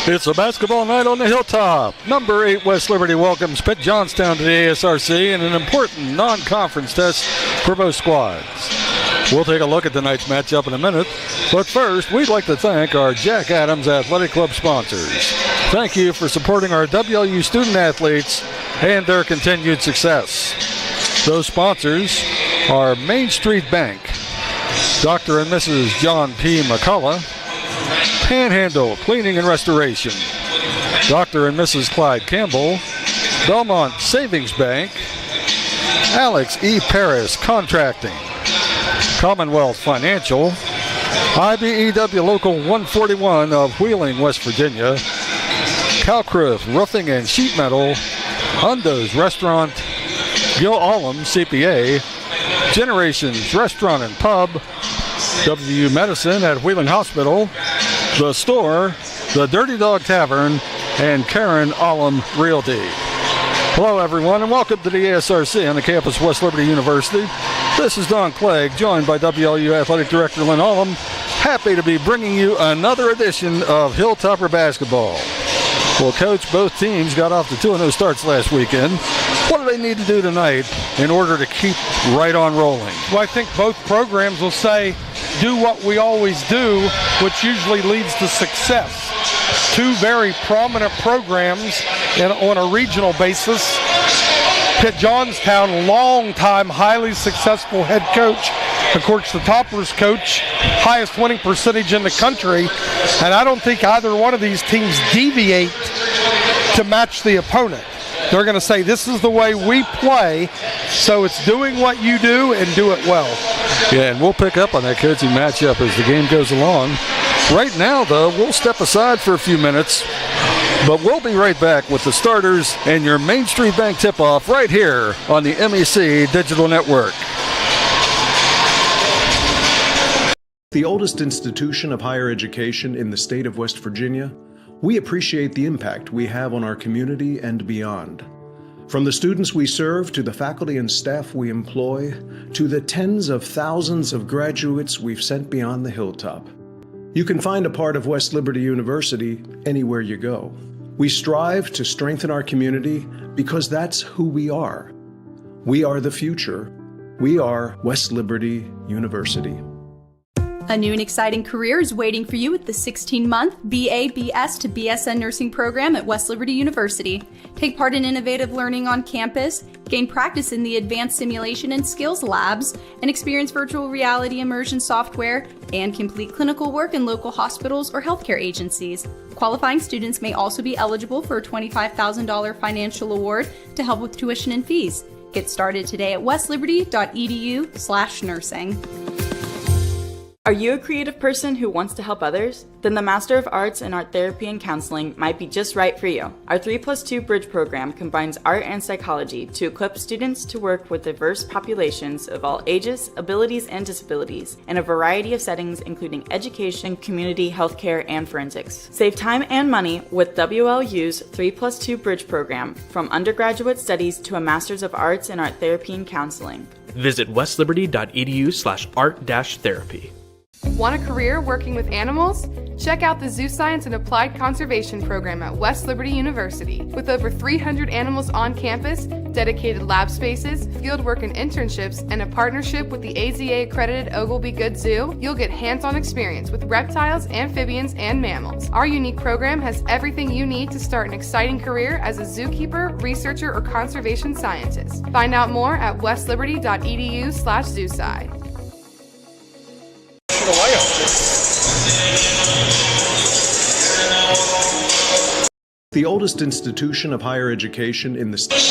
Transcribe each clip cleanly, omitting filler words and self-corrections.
It's a basketball night on the hilltop. Number 8 West Liberty welcomes Pitt Johnstown to the ASRC in an important non-conference test for both squads. We'll take a look at tonight's matchup in a minute, but first, we'd like to thank our Jack Adams Athletic Club sponsors. Thank you for supporting our WLU student athletes and their continued success. Those sponsors are Main Street Bank, Dr. and Mrs. John P. McCullough, Panhandle Cleaning and Restoration, Dr. and Mrs. Clyde Campbell, Belmont Savings Bank, Alex E. Paris Contracting, Commonwealth Financial, IBEW Local 141 of Wheeling, West Virginia, Calcraft Roofing and Sheet Metal, Undo's Restaurant, Gil Allum CPA, Generations Restaurant and Pub, WU Medicine at Wheeling Hospital, The Store, The Dirty Dog Tavern, and Karen Allum Realty. Hello, everyone, and welcome to the ASRC on the campus of West Liberty University. This is Don Clegg, joined by WLU Athletic Director Lynn Allum. Happy to be bringing you another edition of Hilltopper Basketball. Well, Coach, both teams got off to 2-0 starts last weekend. What do they need to do tonight in order to keep right on rolling? Well, I think both programs will say, do what we always do, which usually leads to success. Two very prominent programs on a regional basis. Pitt Johnstown, long-time, highly successful head coach. Of course, the Toppers coach, highest winning percentage in the country. And I don't think either one of these teams deviate to match the opponent. They're going to say, this is the way we play, so it's doing what you do and do it well. Yeah, and we'll pick up on that coaching matchup as the game goes along. Right now, though, we'll step aside for a few minutes, but we'll be right back with the starters and your Main Street Bank tip-off right here on the MEC Digital Network. The oldest institution of higher education in the state of West Virginia, we appreciate the impact we have on our community and beyond. From the students we serve, to the faculty and staff we employ, to the tens of thousands of graduates we've sent beyond the hilltop. You can find a part of West Liberty University anywhere you go. We strive to strengthen our community because that's who we are. We are the future. We are West Liberty University. A new and exciting career is waiting for you with the 16-month BA, BS to BSN nursing program at West Liberty University. Take part in innovative learning on campus, gain practice in the advanced simulation and skills labs, and experience virtual reality immersion software, and complete clinical work in local hospitals or healthcare agencies. Qualifying students may also be eligible for a $25,000 financial award to help with tuition and fees. Get started today at westliberty.edu/nursing. Are you a creative person who wants to help others? Then the Master of Arts in Art Therapy and Counseling might be just right for you. Our 3+2 Bridge program combines art and psychology to equip students to work with diverse populations of all ages, abilities, and disabilities in a variety of settings including education, community, healthcare, and forensics. Save time and money with WLU's 3+2 Bridge program, from undergraduate studies to a Master's of Arts in Art Therapy and Counseling. Visit westliberty.edu/art-therapy. Want a career working with animals? Check out the Zoo Science and Applied Conservation program at West Liberty University. With over 300 animals on campus, dedicated lab spaces, fieldwork and internships, and a partnership with the AZA-accredited Oglebay Good Zoo, you'll get hands-on experience with reptiles, amphibians, and mammals. Our unique program has everything you need to start an exciting career as a zookeeper, researcher, or conservation scientist. Find out more at westliberty.edu/zoosci. The oldest institution of higher education in the state.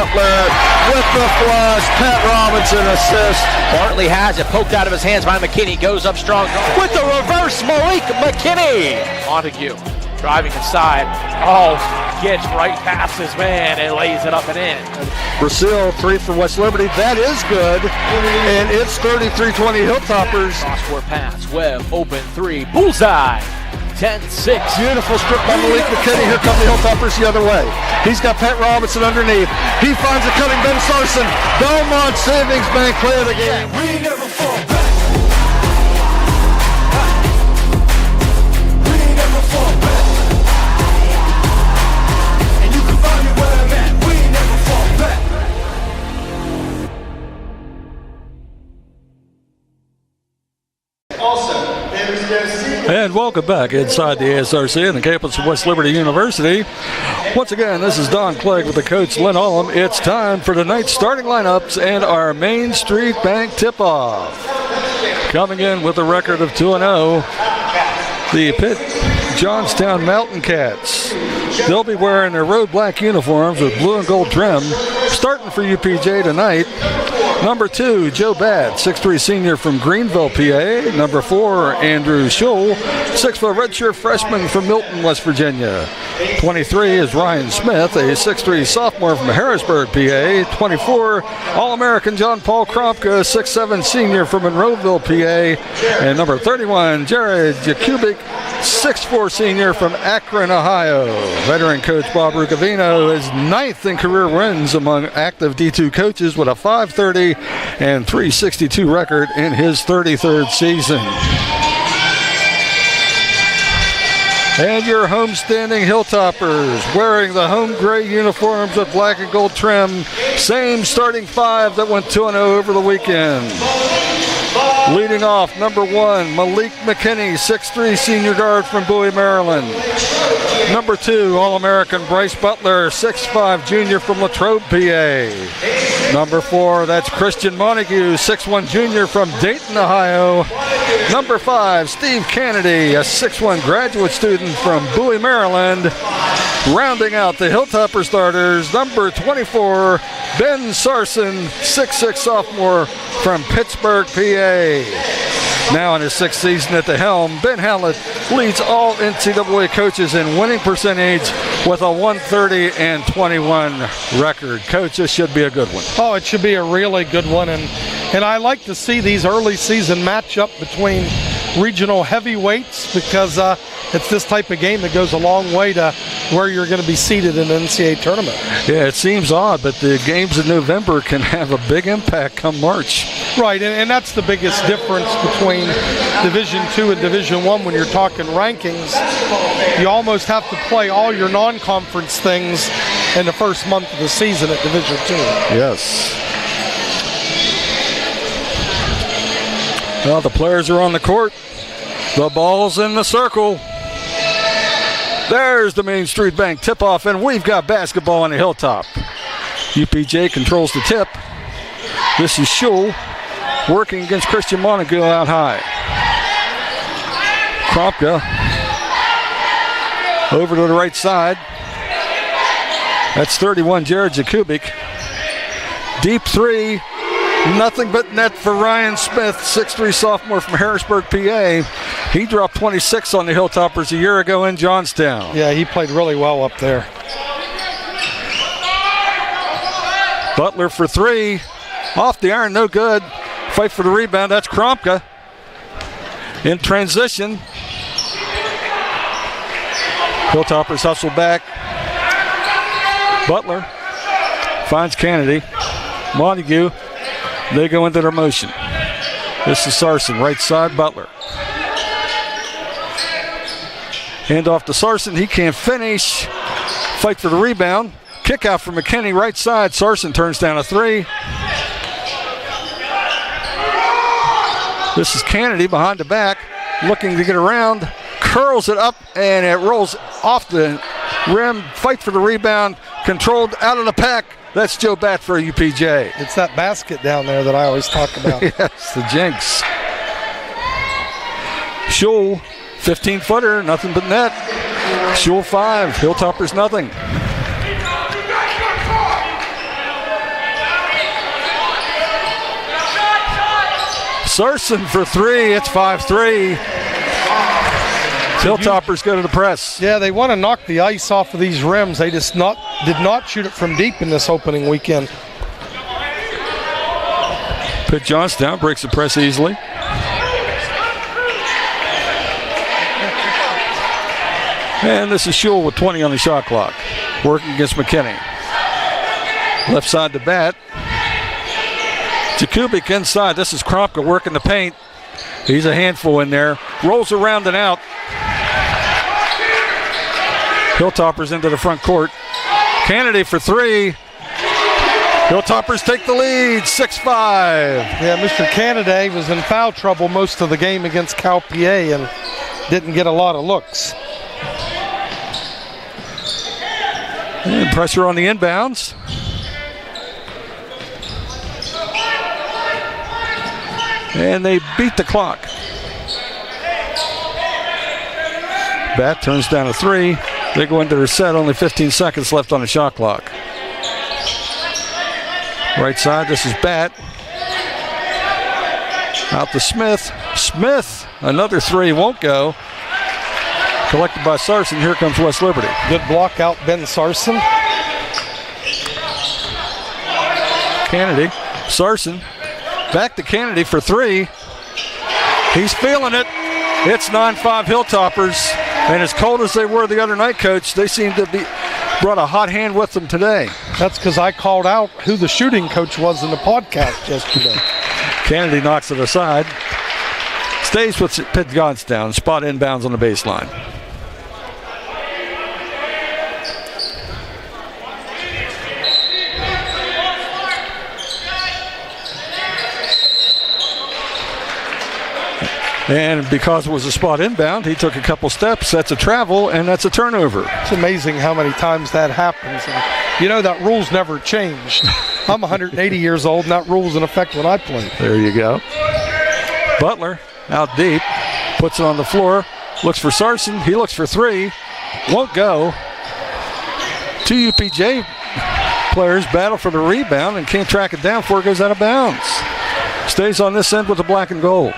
Butler with the flush. Pat Robinson assist. Bartley has it poked out of his hands by McKinney. Goes up strong with the reverse. Malik McKinney. Montague driving inside. Oh, gets right past his man and lays it up and in. Brazil, 3 for West Liberty. That is good. And it's 33-20 Hilltoppers. Cross-court pass. Webb, open 3. Bullseye. 10-6. Beautiful strip by Malik McKinney. Here come the Hilltoppers the other way. He's got Pat Robinson underneath. He finds a cutting Ben Sarson. Belmont Savings Bank play of the game. We never fall back. We never fall back. And you can find me where I'm at. We never fall back. And welcome back inside the ASRC and the campus of West Liberty University. Once again, this is Don Clegg with the coach, Lynn Ullum. It's time for tonight's starting lineups and our Main Street Bank tip-off. Coming in with a record of 2-0, the Johnstown Mountain Cats. They'll be wearing their road black uniforms with blue and gold trim. Starting for UPJ tonight, number 2, Joe Badd, 6'3" senior from Greenville, PA. Number 4, Andrew Schull, 6-foot redshirt freshman from Milton, West Virginia. 23 is Ryan Smith, a 6'3" sophomore from Harrisburg, PA. 24, All-American John Paul Krompka, 6'7" senior from Monroeville, PA. And number 31, Jared Jakubik, 6'4" senior from Akron, Ohio. Veteran coach Bob Rugavino is 9th in career wins among active D2 coaches with a 530 and 362 record in his 33rd season. And your homestanding Hilltoppers wearing the home gray uniforms with black and gold trim. Same starting 5 that went 2-0 over the weekend. Leading off, number 1, Malik McKinney, 6'3" senior guard from Bowie, Maryland. Number 2, All-American Bryce Butler, 6'5" junior from Latrobe, PA. Number 4, that's Christian Montague, 6'1" junior from Dayton, Ohio. Number 5, Steve Kennedy, a 6'1" graduate student from Bowie, Maryland. Rounding out the Hilltopper starters, number 24, Ben Sarson, 6'6" sophomore from Pittsburgh, PA. Now in his 6th season at the helm, Ben Hallett leads all NCAA coaches in winning percentage with a 130 and 21 record. Coach, this should be a good one. Oh, it should be a really good one, and I like to see these early season matchup between regional heavyweights because it's this type of game that goes a long way to where you're going to be seated in the NCAA tournament. Yeah, it seems odd, but the games in November can have a big impact come March. Right, and that's the biggest difference between Division II and Division I when you're talking rankings. You almost have to play all your non-conference things in the first month of the season at Division II. Yes. Well, the players are on the court. The ball's in the circle. There's the Main Street Bank tip-off, and we've got basketball on the hilltop. UPJ controls the tip. This is Schull working against Christian Montague out high. Krompka over to the right side. That's 31, Jared Jakubik. Deep 3. Nothing but net for Ryan Smith, 6'3" sophomore from Harrisburg, PA. He dropped 26 on the Hilltoppers a year ago in Johnstown. Yeah, he played really well up there. Butler for 3. Off the iron, no good. Fight for the rebound, that's Krompka. In transition. Hilltoppers hustle back. Butler finds Kennedy. Montague. They go into their motion. This is Sarson, right side, Butler. Hand off to Sarson, he can't finish. Fight for the rebound. Kick out for McKinney, right side. Sarson turns down a 3. This is Kennedy behind the back, looking to get around. Curls it up, and it rolls off the rim. Fight for the rebound. Controlled out of the pack. That's Joe Batt for UPJ. It's that basket down there that I always talk about. Yes, the jinx. Schull, 15-footer, nothing but net. Schull 5, Hilltoppers nothing. Sarson for three. It's 5-3. Hilltoppers go to the press. Yeah, they want to knock the ice off of these rims. They just did not shoot it from deep in this opening weekend. Pitt Johnstown breaks the press easily. And this is Schul with 20 on the shot clock. Working against McKinney. Left side to bat. Jakubik inside. This is Kropka working the paint. He's a handful in there. Rolls around and out. Hilltoppers into the front court. Kennedy for three. Hilltoppers take the lead, 6-5. Yeah, Mr. Kennedy was in foul trouble most of the game against Cal PA and didn't get a lot of looks. And pressure on the inbounds. And they beat the clock. Bat turns down a three. They go into their set, only 15 seconds left on the shot clock. Right side, this is Bat. Out to Smith. Smith, another three, won't go. Collected by Sarson. Here comes West Liberty. Good block out, Ben Sarson. Kennedy, Sarson, back to Kennedy for three. He's feeling it. It's 9-5 Hilltoppers. And as cold as they were the other night, Coach, they seem to be brought a hot hand with them today. That's because I called out who the shooting coach was in the podcast yesterday. Kennedy knocks it aside. Stays with Pitt Johnstown. Spot inbounds on the baseline. And because it was a spot inbound, he took a couple steps. That's a travel, and that's a turnover. It's amazing how many times that happens. And, you know, that rule's never changed. I'm 180 years old, and that rule was in effect when I played. There you go. Butler out deep, puts it on the floor, looks for Sarson. He looks for three, won't go. Two UPJ players battle for the rebound and can't track it down before it goes out of bounds. Stays on this end with the black and gold.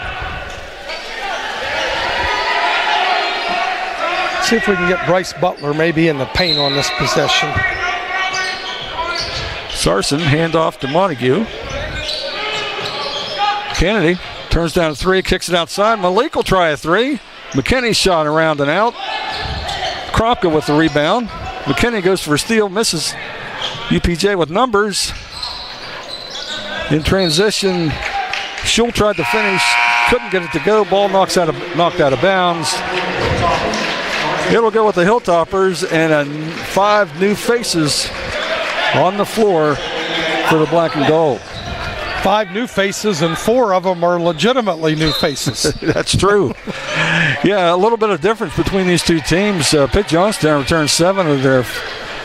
See if we can get Bryce Butler maybe in the paint on this possession. Sarson, handoff to Montague. Kennedy turns down a three, kicks it outside. Malik will try a three. McKinney's shot around and out. Kropka with the rebound. McKinney goes for a steal, misses. UPJ with numbers. In transition, Schul tried to finish, couldn't get it to go. Ball knocked out of bounds. It'll go with the Hilltoppers and 5 new faces on the floor for the black and gold. 5 new faces, and 4 of them are legitimately new faces. That's true. Yeah, a little bit of difference between these two teams. Pitt Johnstown returned 7 of their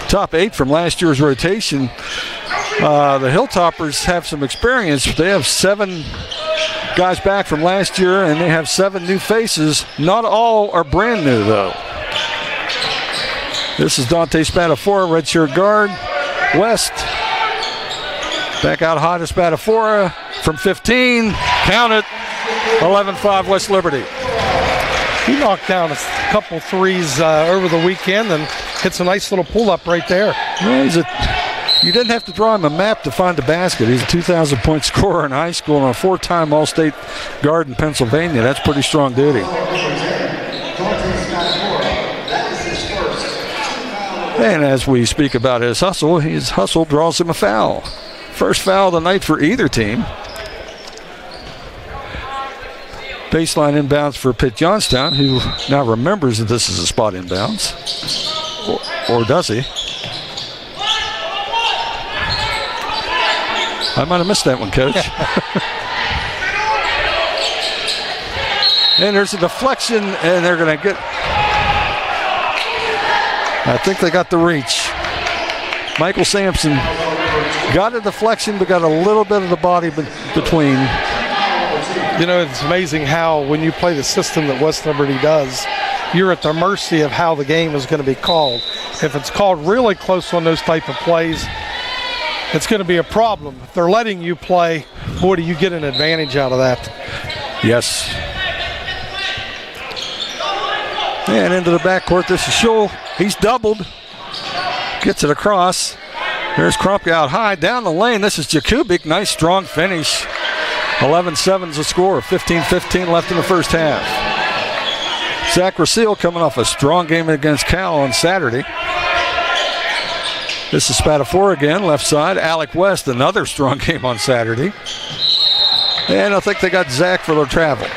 top 8 from last year's rotation. The Hilltoppers have some experience. They have 7 guys back from last year, and they have 7 new faces. Not all are brand new, though. This is Dante Spatafora, redshirt guard. West, back out hot as Spatafora from 15. Count it, 11-5 West Liberty. He knocked down a couple threes over the weekend and hits a nice little pull-up right there. Well, you didn't have to draw him a map to find the basket. He's a 2,000-point scorer in high school and a 4-time All-State guard in Pennsylvania. That's pretty strong duty. And as we speak about his hustle draws him a foul. First foul of the night for either team. Baseline inbounds for Pitt Johnstown, who now remembers that this is a spot inbounds. Or does he? I might have missed that one, Coach. And there's a deflection, and they're going to get... I think they got the reach. Michael Sampson got a deflection, but got a little bit of the body between. You know, it's amazing how when you play the system that West Liberty does, you're at the mercy of how the game is going to be called. If it's called really close on those type of plays, it's going to be a problem. If they're letting you play, boy, do you get an advantage out of that. Yes. And into the backcourt, this is Schull. He's doubled. Gets it across. There's Krumpke out high. Down the lane, this is Jakubik. Nice, strong finish. 11-7 is the score. 15-15 left in the first half. Zach Rasile coming off a strong game against Cal on Saturday. This is Spatafora again, left side. Alec West, another strong game on Saturday. And I think they got Zach for their travel.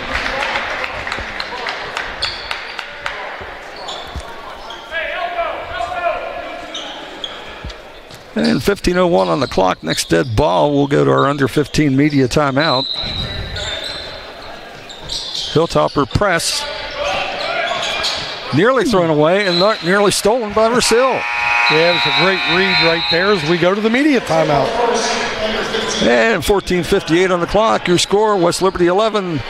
And 15:01 on the clock. Next dead ball, we'll go to our under 15 media timeout. Hilltopper press. Nearly thrown away and not nearly stolen by Rasile. Yeah, it's a great read right there as we go to the media timeout. And 14:58 on the clock. Your score, West Liberty 11,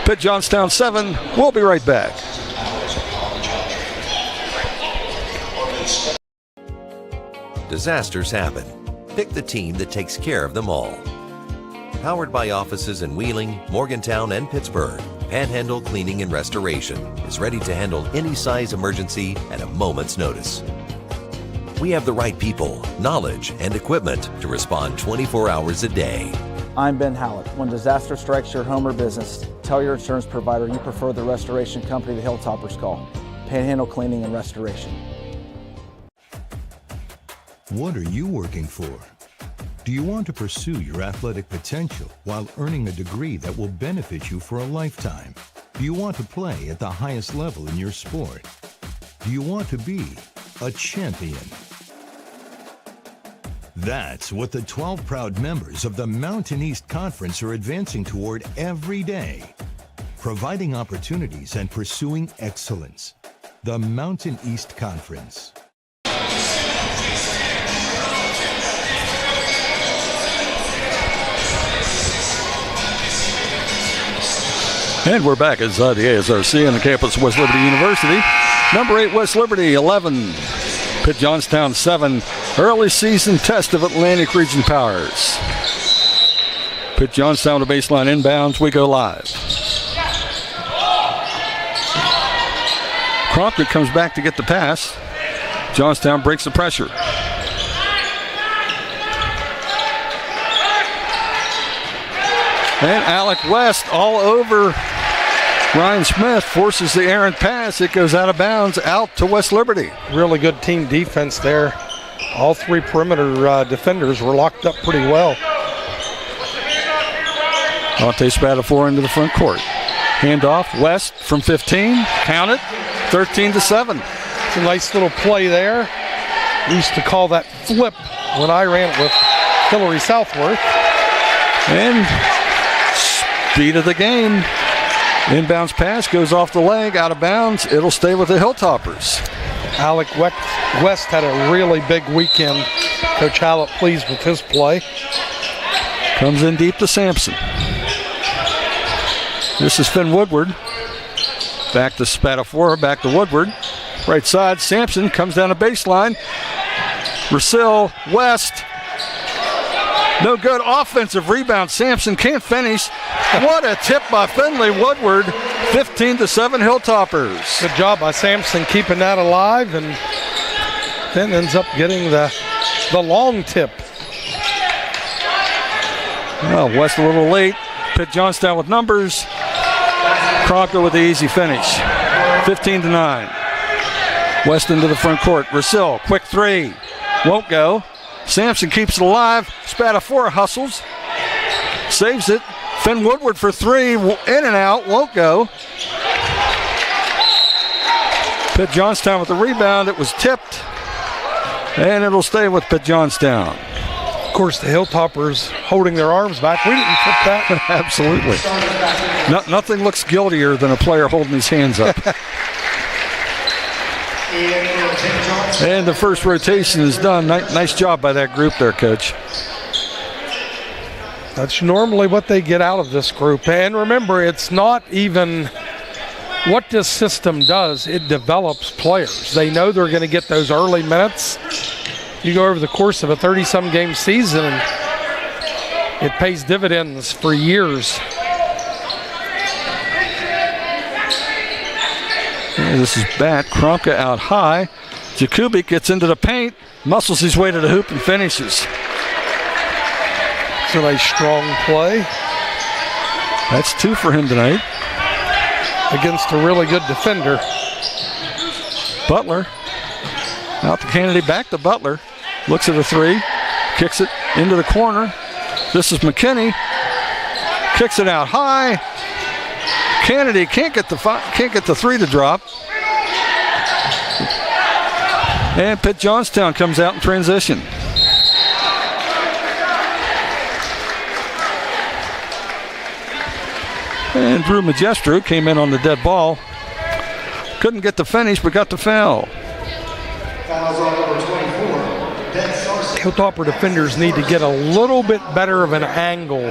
Pitt Johnstown 7. We'll be right back. Disasters happen. Pick the team that takes care of them all. Powered by offices in Wheeling, Morgantown, and Pittsburgh, Panhandle Cleaning and Restoration is ready to handle any size emergency at a moment's notice. We have the right people, knowledge, and equipment to respond 24 hours a day. I'm Ben Hallett. When disaster strikes your home or business, tell your insurance provider you prefer the restoration company the Hilltoppers call, Panhandle Cleaning and Restoration. What are you working for? Do you want to pursue your athletic potential while earning a degree that will benefit you for a lifetime? Do you want to play at the highest level in your sport? Do you want to be a champion? That's what the 12 proud members of the Mountain East Conference are advancing toward every day, providing opportunities and pursuing excellence. The Mountain East Conference. And we're back inside the ASRC on the campus of West Liberty University. Number 8, West Liberty 11, Pitt Johnstown 7. Early season test of Atlantic Region powers. Pitt Johnstown to baseline inbounds. We go live. Krumpke comes back to get the pass. Johnstown breaks the pressure. And Alec West all over Ryan Smith, forces the errant pass. It goes out of bounds, out to West Liberty. Really good team defense there. All three perimeter defenders were locked up pretty well. Dante Spatafora into the front court. Handoff, West from 15. Count it, 13-7. It's a nice little play there. We used to call that flip when I ran it with Hillary Southworth. And speed of the game. Inbounds pass goes off the leg, out of bounds. It'll stay with the Hilltoppers. Alec West had a really big weekend. Coach Hallett pleased with his play. Comes in deep to Sampson. This is Finn Woodward. Back to Spatafora, back to Woodward. Right side, Sampson comes down the baseline. Rasile, West. No good. Offensive rebound. Sampson can't finish. What a tip by Finley Woodward. 15-7 Hilltoppers. Good job by Sampson keeping that alive, and then ends up getting the long tip. Well, West a little late. Pitt Johnstown with numbers. Krumpke with the easy finish. 15-9. West into the front court. Rasile, quick three. Won't go. Sampson keeps it alive. Spatafora hustles. Saves it. Finn Woodward for three. In and out. Won't go. Pitt Johnstown with the rebound. It was tipped. And it'll stay with Pitt Johnstown. Of course, the Hilltoppers holding their arms back. We didn't tip that. Absolutely. Nothing looks guiltier than a player holding his hands up. And the first rotation is done. Nice job by that group there, Coach. That's normally what they get out of this group. And remember, it's not even what this system does. It develops players. They know they're going to get those early minutes. You go over the course of a 30-some game season, and it pays dividends for years. And this is bad. Kromka out high. Jakubik gets into the paint, muscles his way to the hoop and finishes. It's a nice strong play. That's 2 for him tonight. Against a really good defender. Butler. Out to Kennedy, back to Butler. Looks at a 3. Kicks it into the corner. This is McKinney. Kicks it out high. Kennedy can't get the 3 to drop. And Pitt Johnstown comes out in transition. And Drew Magestro came in on the dead ball. Couldn't get the finish, but got the foul. Hilltopper defenders need to get a little bit better of an angle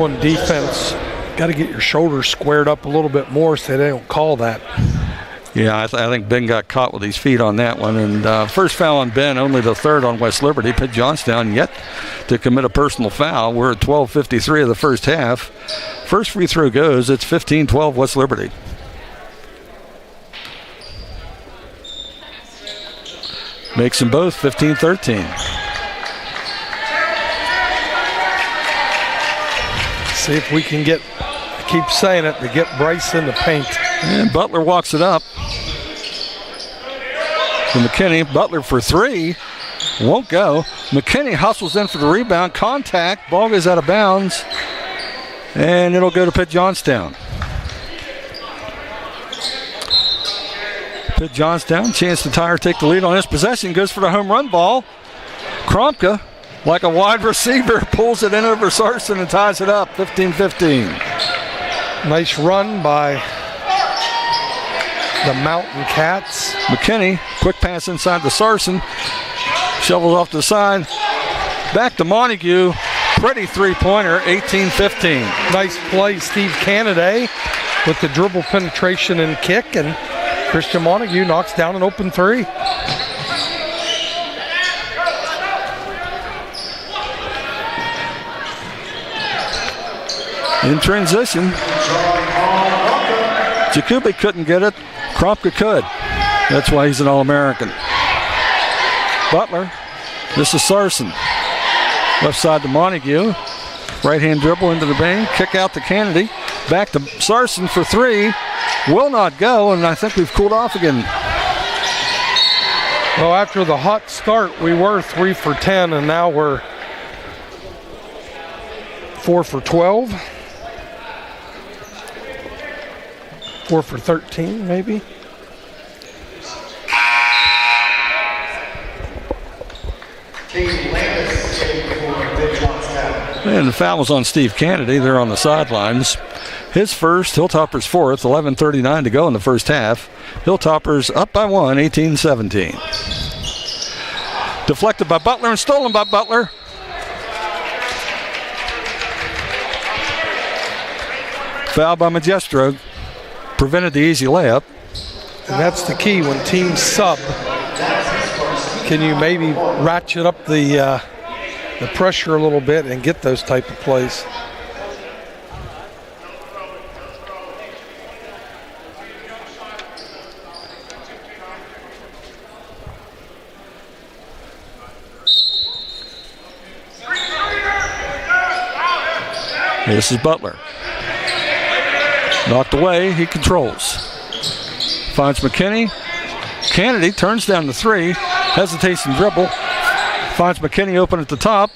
on defense. Got to get your shoulders squared up a little bit more so they don't call that. Yeah, I think Ben got caught with his feet on that one. And first foul on Ben, only the 3rd on West Liberty. Pitt Johnstown yet to commit a personal foul. We're at 12:53 of the first half. First free throw goes. It's 15-12 West Liberty. Makes them both 15-13. See if we can get, I keep saying it, to get Bryce in the paint. And Butler walks it up. To McKinney. Butler for 3. Won't go. McKinney hustles in for the rebound. Contact. Ball goes out of bounds. And it'll go to Pitt Johnstown. Pitt Johnstown, chance to tie or take the lead on this possession. Goes for the home run ball. Kromka, like a wide receiver, pulls it in over Sarson and ties it up. 15-15. Nice run by the Mountain Cats. McKinney, quick pass inside to Sarson. Shovels off to the side. Back to Montague. Pretty three-pointer, 18-15. Nice play, Steve Canaday, with the dribble penetration and kick, and Christian Montague knocks down an open 3. In transition, Jakubik couldn't get it. Kromka could. That's why he's an All-American. Butler. This is Sarson. Left side to Montague. Right-hand dribble into the bank. Kick out to Kennedy. Back to Sarson for 3. Will not go, and I think we've cooled off again. Well, after the hot start, we were 3 for 10, and now we're 4 for 12. 4 for 13, maybe. And the foul was on Steve Kennedy. They're on the sidelines. His first, Hilltoppers' 4th, 11:39 to go in the first half. Hilltoppers up by 1, 18-17. Deflected by Butler and stolen by Butler. Foul by Magestro. Prevented the easy layup. And that's the key when teams sub. Can you maybe ratchet up the pressure a little bit and get those type of plays? This is Butler. Knocked away, he controls. Finds McKinney. Kennedy turns down the 3. Hesitates and dribble. Finds McKinney open at the top.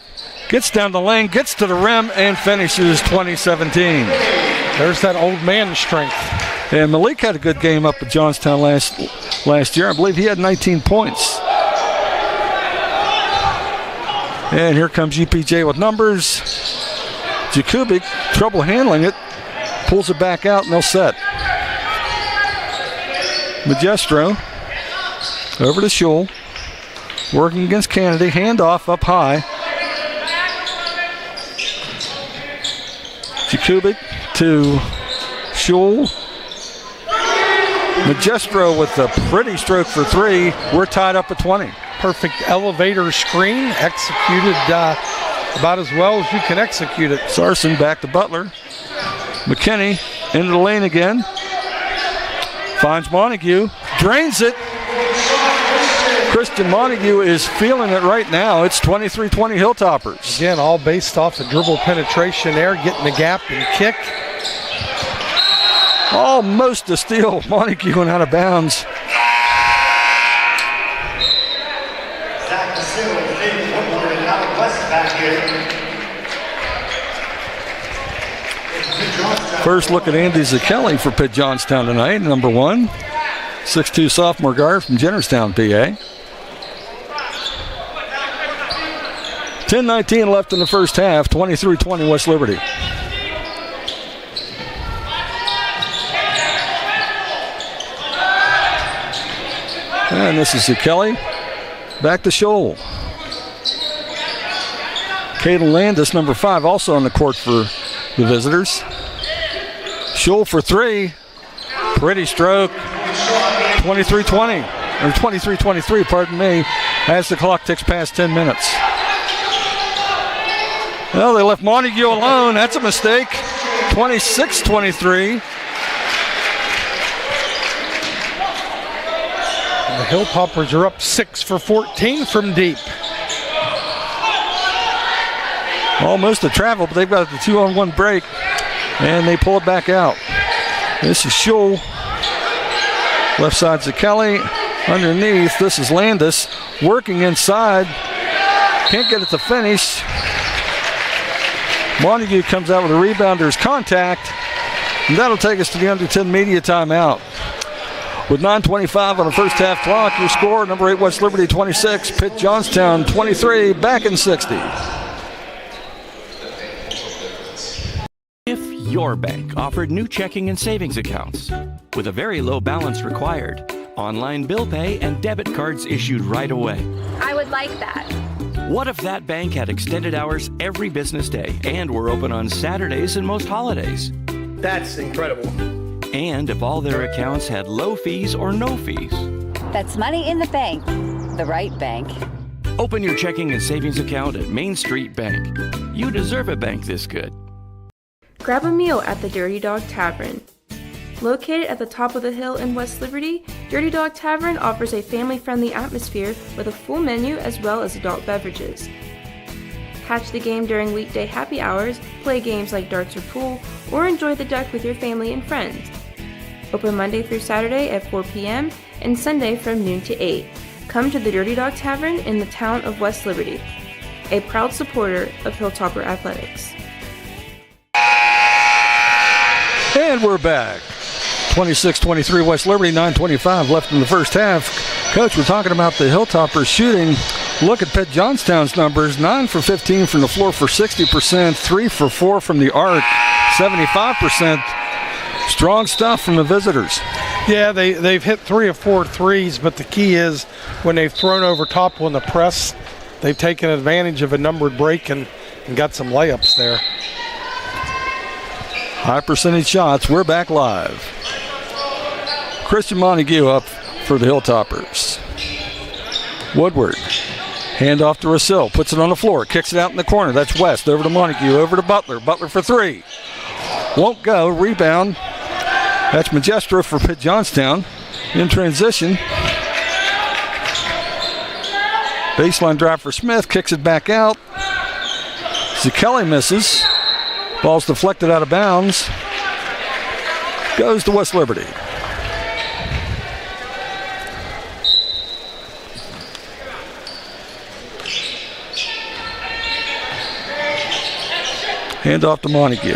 Gets down the lane, gets to the rim, and finishes 2017. There's that old man strength. And Malik had a good game up at Johnstown last year. I believe he had 19 points. And here comes UPJ with numbers. Jakubik, trouble handling it. Pulls it back out and they'll set. Magestro over to Schul. Working against Kennedy. Handoff up high. Jakubik to Schul. Magestro with a pretty stroke for 3. We're tied up at 20. Perfect elevator screen. Executed about as well as you can execute it. Sarson back to Butler. McKinney into the lane again. Finds Montague, drains it. Christian Montague is feeling it right now. It's 23-20 Hilltoppers. Again, all based off of dribble penetration there, getting the gap and kick. Almost a steal. Montague went out of bounds. First look at Andy Zakelli for Pitt Johnstown tonight, number 1. 6'2" sophomore guard from Johnstown, PA. 10:19 left in the first half, 23-20 West Liberty. And this is Zakelli. Back to Scholl. Caden Landis, number 5, also on the court for the visitors. Scholl for 3. Pretty stroke. 23-20. Or 23-23, pardon me, as the clock ticks past 10 minutes. Well, they left Montague alone. That's a mistake. 26-23. The Hilltoppers are up 6 for 14 from deep. Almost a travel, but they've got the 2-on-1 break, and they pull it back out. This is Scholl. Left side Zakelli. Underneath, this is Landis. Working inside. Can't get it to finish. Montague comes out with a rebound. There's contact. And that'll take us to the under 10 media timeout. With 9:25 on the first half clock, your score, number 8 West Liberty 26, Pitt Johnstown 23, back in 60. If your bank offered new checking and savings accounts with a very low balance required, online bill pay, and debit cards issued right away. I would like that. What if that bank had extended hours every business day and were open on Saturdays and most holidays? That's incredible. And if all their accounts had low fees or no fees? That's money in the bank. The right bank. Open your checking and savings account at Main Street Bank. You deserve a bank this good. Grab a meal at the Dirty Dog Tavern. Located at the top of the hill in West Liberty, Dirty Dog Tavern offers a family-friendly atmosphere with a full menu as well as adult beverages. Catch the game during weekday happy hours, play games like darts or pool, or enjoy the deck with your family and friends. Open Monday through Saturday at 4 p.m. and Sunday from noon to 8. Come to the Dirty Dog Tavern in the town of West Liberty, a proud supporter of Hilltopper Athletics. And we're back. 26-23 West Liberty, 9:25 left in the first half. Coach, we're talking about the Hilltoppers shooting. Look at Pitt Johnstown's numbers. 9 for 15 from the floor for 60%, 3 for 4 from the arc, 75%. Strong stuff from the visitors. Yeah, they've hit 3 of 4 threes, but the key is when they've thrown over top on the press, they've taken advantage of a numbered break and got some layups there. High percentage shots. We're back live. Christian Montague up for the Hilltoppers. Woodward. Hand off to Rosil. Puts it on the floor. Kicks it out in the corner. That's West. Over to Montague. Over to Butler. Butler for 3. Won't go. Rebound. That's Magestro for Pitt Johnstown. In transition. Baseline drive for Smith. Kicks it back out. Zakelli misses. Ball's deflected out of bounds. Goes to West Liberty. Hand off to Montague.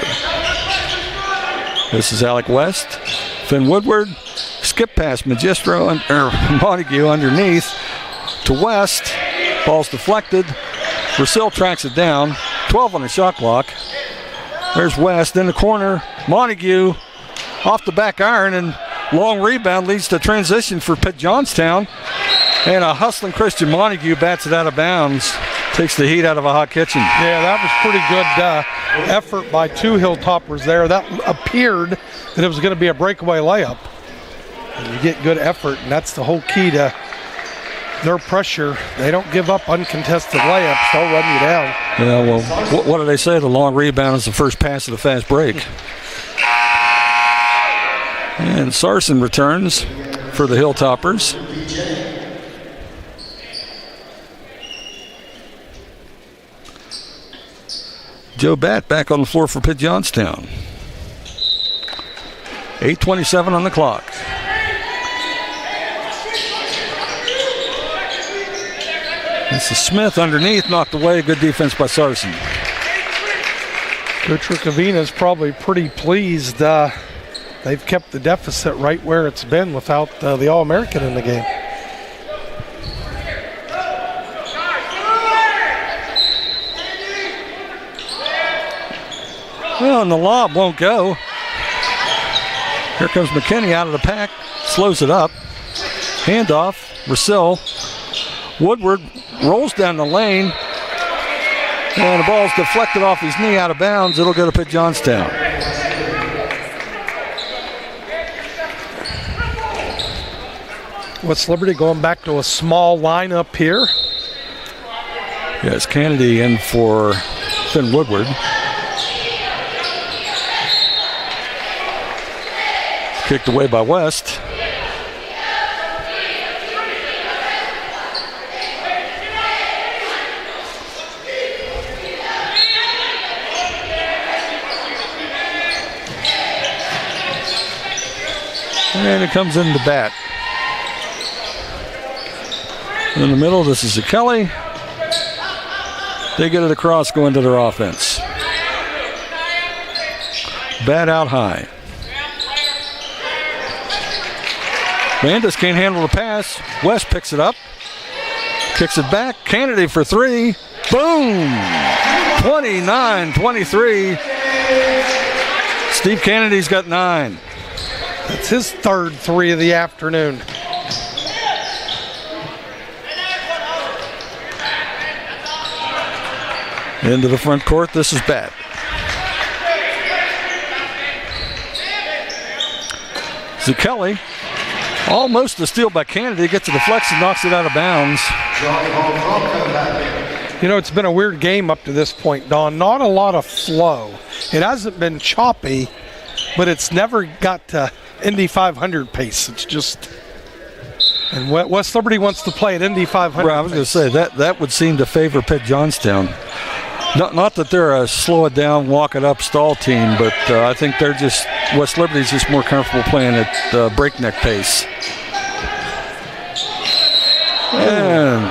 This is Alec West. Finn Woodward. Skip pass Magistro and Montague underneath to West. Ball's deflected. Rosil tracks it down. 12 on the shot clock. There's West in the corner. Montague off the back iron, and long rebound leads to transition for Pitt Johnstown. And a hustling Christian Montague bats it out of bounds. Takes the heat out of a hot kitchen. Yeah, that was pretty good effort by 2 Hilltoppers there. That appeared that it was going to be a breakaway layup. And you get good effort, and that's the whole key to their pressure. They don't give up uncontested layups. They'll run you down. Yeah, well, what do they say? The long rebound is the first pass of the fast break. And And Sarson returns for the Hilltoppers. Joe Batt back on the floor for Pitt Johnstown. 8:27 on the clock. This is Smith underneath, knocked away. Good defense by Sarson. Coach Ricavina is probably pretty pleased. They've kept the deficit right where it's been without the All-American in the game. Well, and the lob won't go. Here comes McKinney out of the pack, slows it up. Handoff, Russell. Woodward rolls down the lane, and the ball's deflected off his knee out of bounds. It'll go to Pitt Johnstown. West Liberty going back to a small lineup here. Yes, Kennedy in for Finn Woodward. Kicked away by West. And it comes into Bat. In the middle, this is Kelly. They get it across, go into their offense. Bat out high. Bandis can't handle the pass. West picks it up. Kicks it back. Kennedy for three. Boom! 29-23. Steve Kennedy's got 9. That's his third three of the afternoon. Into the front court, this is Bat. Zucchelli, almost a steal by Kennedy, gets a deflection, knocks it out of bounds. You know, it's been a weird game up to this point, Don. Not a lot of flow. It hasn't been choppy, but it's never got to Indy 500 pace. It's just, and West Liberty wants to play at Indy 500 Right, I was going to say, that would seem to favor Pitt Johnstown. Not that they're a slow it down, walk it up stall team, but I think they're just, West Liberty's just more comfortable playing at breakneck pace. And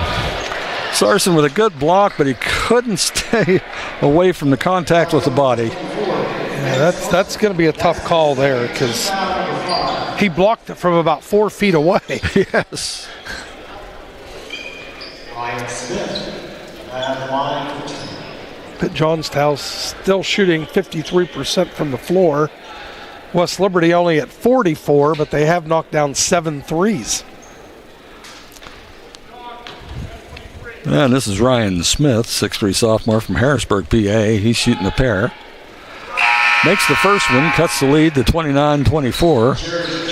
Sarson with a good block, but he couldn't stay away from the contact with the body. Yeah, that's going to be a tough call there because he blocked it from about 4 feet away. Yes. Pitt Johnstown's still shooting 53% from the floor. West Liberty only at 44, but they have knocked down 7 threes. And this is Ryan Smith, 6'3" sophomore from Harrisburg, PA. He's shooting a pair. Makes the first one, cuts the lead to 29-24.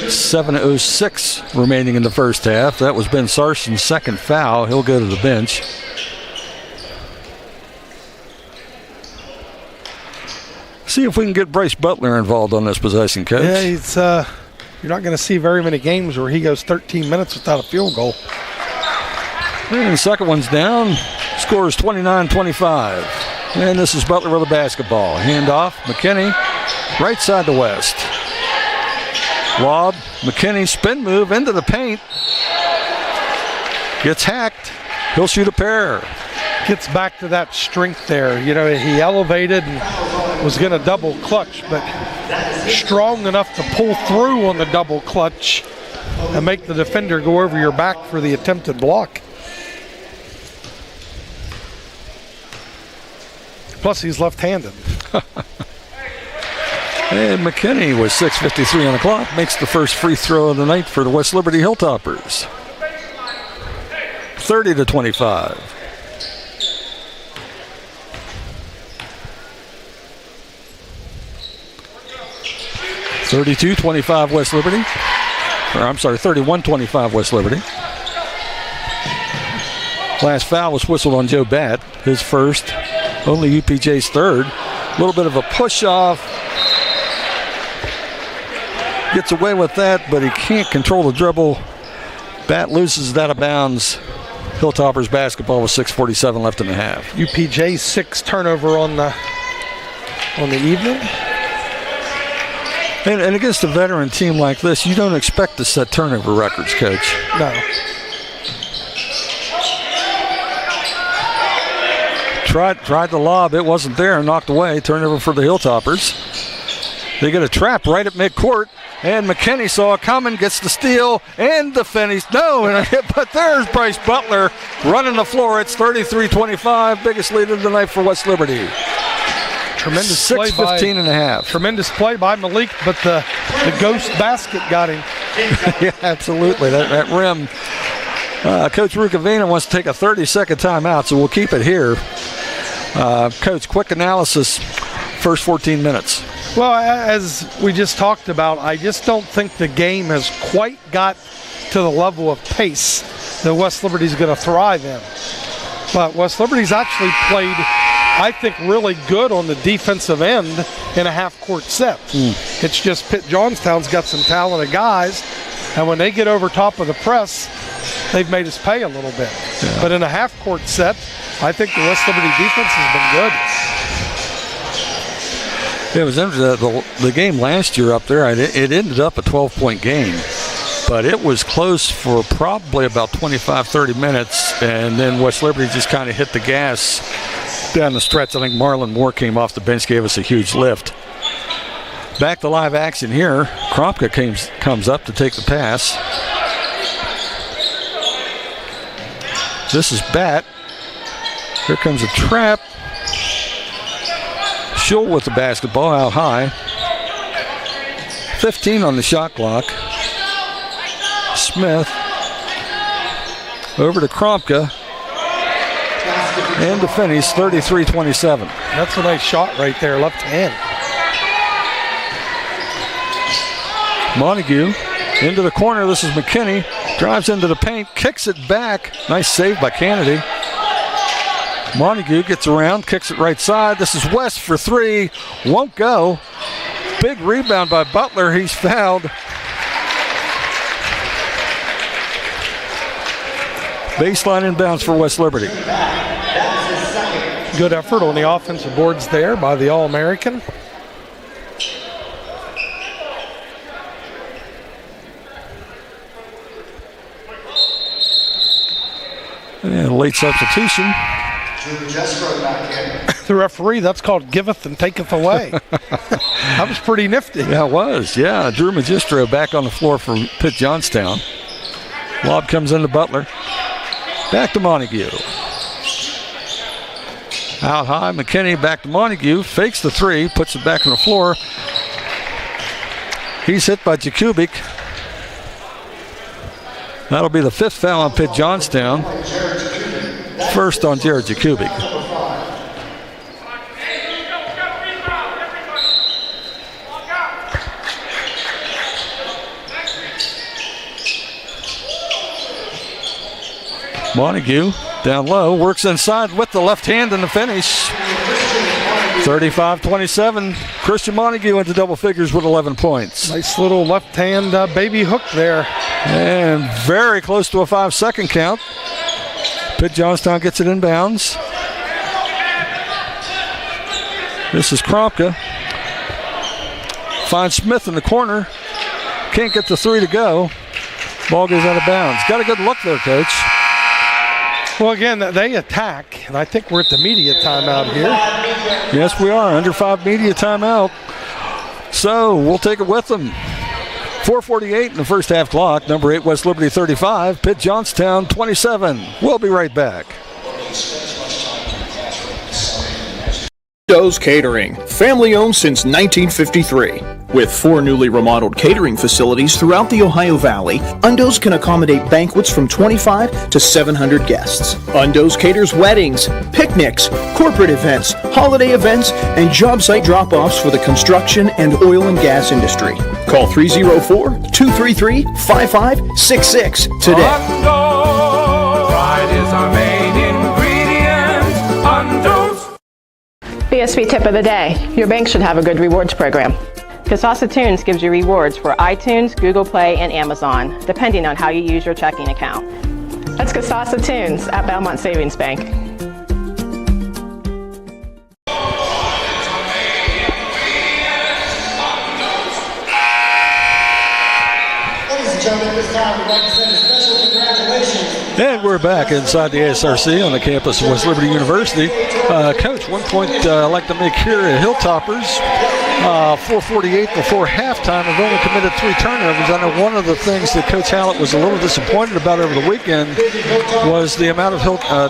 7:06 remaining in the first half. That was Ben Sarson's second foul. He'll go to the bench. See if we can get Bryce Butler involved on this possession, Coach. Yeah, he's, you're not going to see very many games where he goes 13 minutes without a field goal. And the second one's down. Scores 29-25. And this is Butler with a basketball. Handoff, McKinney, right side to West. Lob, McKinney, spin move into the paint. Gets hacked. He'll shoot a pair. Gets back to that strength there. You know, he elevated and was going to double clutch, but strong enough to pull through on the double clutch and make the defender go over your back for the attempted block. Plus, he's left-handed. And McKinney with 6:53 on the clock makes the first free throw of the night for the West Liberty Hilltoppers. 30-25. (32-25) West Liberty. Or I'm sorry, 31-25 West Liberty. Last foul was whistled on Joe Batt, his first, only UPJ's third. A little bit of a push off. gets away with that, but he can't control the dribble. Bat loses it out of bounds. Hilltoppers basketball with 6:47 left in the half. UPJ's 6th turnover on the evening. And against a veteran team like this, you don't expect to set turnover records, Coach. No. Tried the lob. It wasn't there. Knocked away. Turnover for the Hilltoppers. They get a trap right at midcourt. And McKinney saw it coming, gets the steal, and the finish. No, but there's Bryce Butler running the floor. It's 33-25, biggest lead of the night for West Liberty. Tremendous play 6:15 and a half. Tremendous play by Malik, but the ghost basket got him. Yeah, absolutely. That rim. Coach Rukavina wants to take a 30-second timeout, so we'll keep it here. Coach, quick analysis, first 14 minutes. Well, as we just talked about, I just don't think the game has quite got to the level of pace that West Liberty's going to thrive in. But West Liberty's actually played, I think, really good on the defensive end in a half-court set. It's just Pitt Johnstown's got some talented guys, and when they get over top of the press, they've made us pay a little bit. Yeah. But in a half-court set, I think the West Liberty defense has been good. It was interesting. The game last year up there, it ended up a 12-point game. But it was close for probably about 25-30 minutes, and then West Liberty just kind of hit the gas down the stretch. I think Marlon Moore came off the bench, gave us a huge lift. Back to live action here. Krompka comes up to take the pass. This is Bat. Here comes a trap. Schull with the basketball out high. 15 on the shot clock. Smith over to Krompka. And to finish, 33-27. That's a nice shot right there, left hand. Montague into the corner. This is McKinney. Drives into the paint, kicks it back. Nice save by Kennedy. Montague gets around, kicks it right side. This is West for three. Won't go. Big rebound by Butler. He's fouled. Baseline inbounds for West Liberty. Good effort on the offensive boards there by the All-American. And late substitution. The referee, that's called giveth and taketh away. That was pretty nifty. Yeah, it was. Yeah, Drew Magistro back on the floor for Pitt Johnstown. Lob comes into Butler. Back to Montague. Out high, McKinney back to Montague. Fakes the three, puts it back on the floor. He's hit by Jakubik. That'll be the fifth foul on Pitt Johnstown. First on Jared Jakubik. Montague down low, works inside with the left hand in the finish. 35-27. Christian Montague into double figures with 11 points. Nice little left hand baby hook there. And very close to a 5-second count. Pitt Johnstown gets it inbounds. This is Krompka. Finds Smith in the corner. Can't get the three to go. Ball goes out of bounds. Got a good look there, Coach. Well, again, they attack, and I think we're at the media timeout here. Yes, we are. Under 5 media timeout. So we'll take it with them. 4:48 in the first half clock. Number 8, West Liberty 35. Pitt Johnstown 27. We'll be right back. Undo's Catering, family owned since 1953. With 4 newly remodeled catering facilities throughout the Ohio Valley, Undo's can accommodate banquets from 25 to 700 guests. Undo's caters weddings, picnics, corporate events, holiday events, and job site drop-offs for the construction and oil and gas industry. Call 304-233-5566 today. Undo, pride is our main ingredient. Undo's. BSB tip of the day. Your bank should have a good rewards program. Kasasa Tunes gives you rewards for iTunes, Google Play, and Amazon, depending on how you use your checking account. That's Kasasa Tunes at Belmont Savings Bank. Ladies and gentlemen, this time we'd like to send a special congratulations. And we're back inside the ASRC on the campus of West Liberty University. Coach, 1 point I'd like to make here at Hilltoppers. 4:48 before halftime. Have only committed 3 turnovers. I know one of the things that Coach Hallett was a little disappointed about over the weekend was the amount of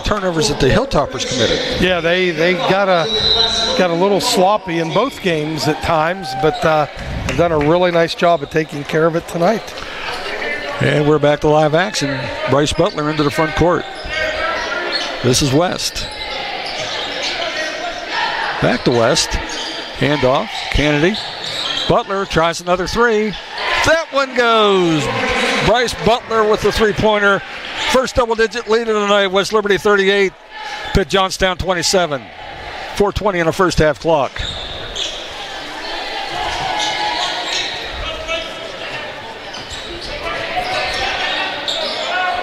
turnovers that the Hilltoppers committed. Yeah, they got a little sloppy in both games at times, but have done a really nice job of taking care of it tonight. And we're back to live action. Bryce Butler into the front court. This is West. Back to West. Handoff. Kennedy. Butler tries another 3. That one goes. Bryce Butler with the 3-pointer. First double-digit lead of the night. West Liberty 38. Pitt Johnstown 27. 4:20 in the first half clock.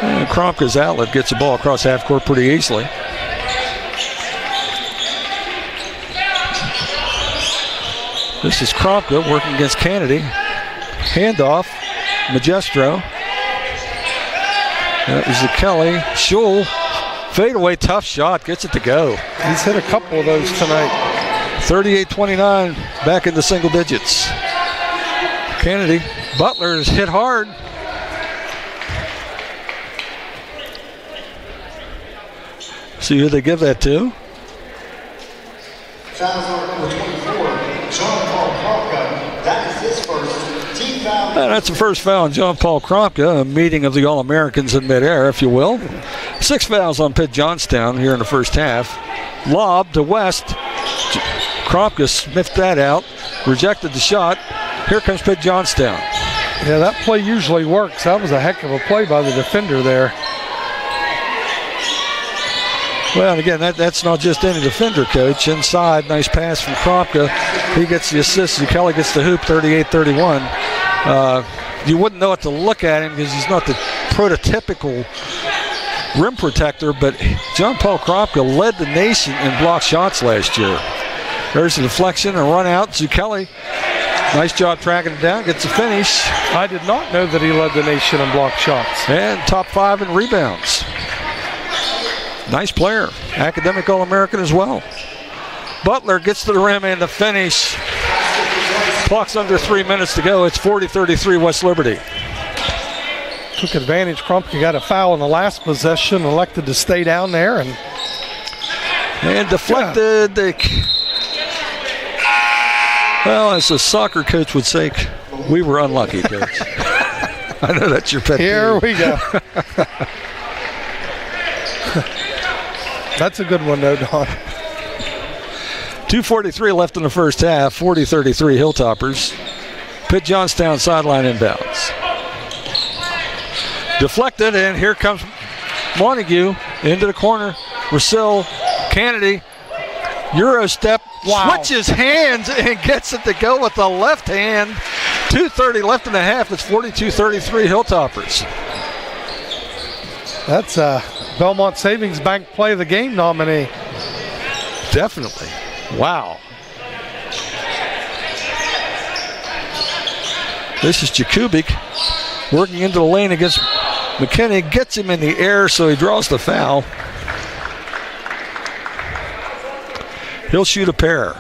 And Kromka's outlet gets the ball across half court pretty easily. This is Kromka working against Kennedy. Handoff, Magestro. That was the Kelly. Schul, fadeaway, tough shot, gets it to go. He's hit a couple of those tonight. 38-29, back into single digits. Kennedy, Butler is hit hard. See who they give that to. Fouls on number 24, John Paul Kromka. That is his first team foul. That's the first foul on John Paul Kromka, a meeting of the All-Americans in midair, if you will. 6 fouls on Pitt Johnstown here in the first half. Lob to West. Kromka sniffed that out, rejected the shot. Here comes Pitt Johnstown. Yeah, that play usually works. That was a heck of a play by the defender there. Well, and again, that's not just any defender, Coach. Inside, nice pass from Kromka. He gets the assist. Kelly gets the hoop, 38-31. You wouldn't know what to look at him because he's not the prototypical rim protector, but John Paul Kromka led the nation in block shots last year. There's a deflection, a run out. Kelly, nice job tracking it down, gets a finish. I did not know that he led the nation in block shots. And top 5 in rebounds. Nice player. Academic All-American as well. Butler gets to the rim and the finish. Clock's under 3 minutes to go. It's 40-33 West Liberty. Took advantage. Kromka got a foul in the last possession, elected to stay down there. And deflected. Yeah. Well, as a soccer coach would say, we were unlucky, Coach. I know that's your pet peeve. Here we go. That's a good one, though, Don. 2:43 left in the first half. 40-33 Hilltoppers. Pitt Johnstown sideline inbounds. Deflected, and here comes Montague into the corner. Rousseau, Kennedy, Euro step, switches hands and gets it to go with the left hand. 2:30 left in the half. It's 42-33 Hilltoppers. That's a Belmont Savings Bank Play of the Game nominee. Definitely. Wow. This is Jakubik working into the lane against McKinney. Gets him in the air, so he draws the foul. He'll shoot a pair.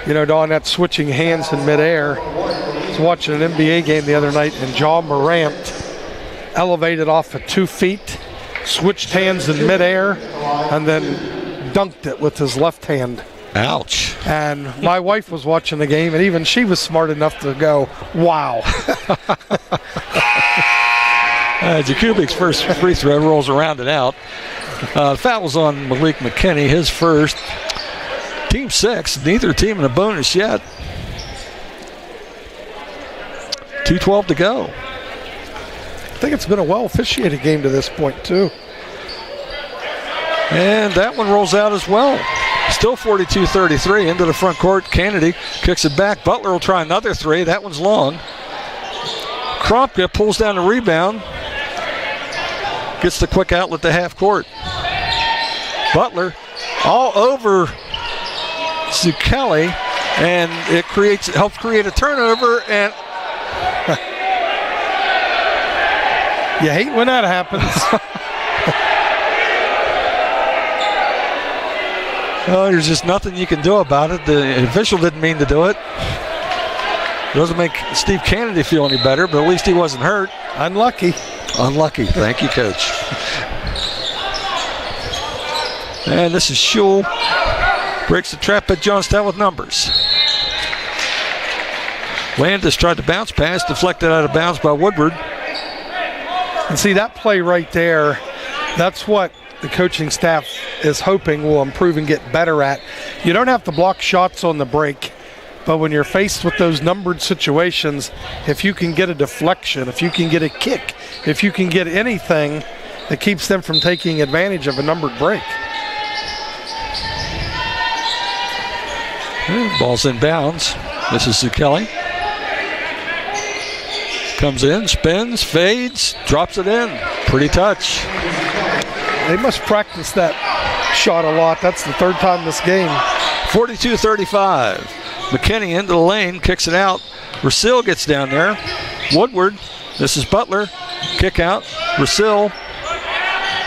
You know, Don, that's switching hands in midair. I was watching an NBA game the other night, and John Morant elevated off of 2 feet, switched hands in midair, and then dunked it with his left hand. Ouch. And my wife was watching the game, and even she was smart enough to go, wow. Jakubik's first free throw rolls around and out. Foul was on Malik McKinney, his first. Team 6, neither team in a bonus yet. 2:12 to go. I think it's been a well-officiated game to this point, too. And that one rolls out as well. Still 42-33 into the front court. Kennedy kicks it back. Butler will try another three. That one's long. Krompka pulls down the rebound. Gets the quick outlet to half court. Butler all over Zucchelli, and it helps create a turnover. And you hate when that happens. Oh, there's just nothing you can do about it. The official didn't mean to do it. Doesn't make Steve Kennedy feel any better, but at least he wasn't hurt. Unlucky. Unlucky. Thank you, Coach. And this is Schul. Breaks the trap at Johnstown with numbers. Landis tried to bounce pass, deflected out of bounds by Woodward. And see that play right there, that's what the coaching staff is hoping will improve and get better at. You don't have to block shots on the break, but when you're faced with those numbered situations, if you can get a deflection, if you can get a kick, if you can get anything that keeps them from taking advantage of a numbered break. Ball's in bounds. This is Zucchelli. Comes in, spins, fades, drops it in. Pretty touch. They must practice that shot a lot. That's the third time this game. 42-35. McKinney into the lane, kicks it out. Rasil gets down there. Woodward, this is Butler. Kick out. Rasil,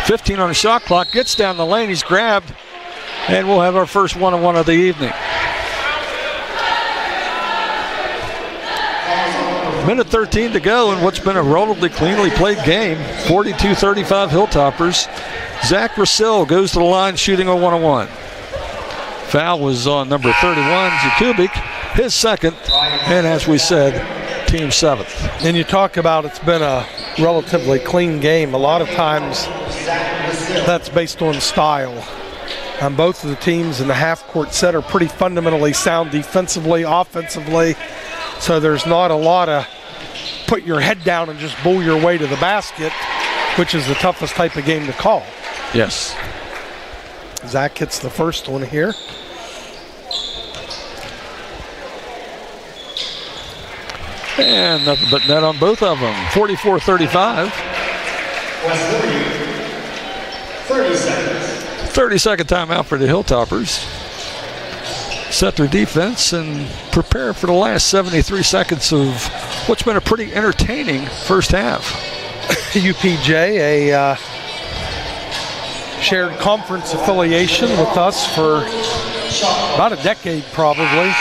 15 on the shot clock, gets down the lane. He's grabbed, and we'll have our first one-on-one of the evening. Minute 13 to go in what's been a relatively cleanly played game. 42-35 Hilltoppers. Zach Rasil goes to the line shooting a 1-on-1. Foul was on number 31, Jakubik, his second, and as we said, team seventh. And you talk about it's been a relatively clean game. A lot of times that's based on style. Both of the teams in the half-court set are pretty fundamentally sound defensively, offensively, so there's not a lot of put your head down and just bull your way to the basket, which is the toughest type of game to call. Yes. Zach hits the first one here. And nothing but net on both of them. 44-35. 30 seconds. 30-second timeout for the Hilltoppers. Set their defense and prepare for the last 73 seconds of what's been a pretty entertaining first half. UPJ, a shared conference affiliation with us for about a decade probably.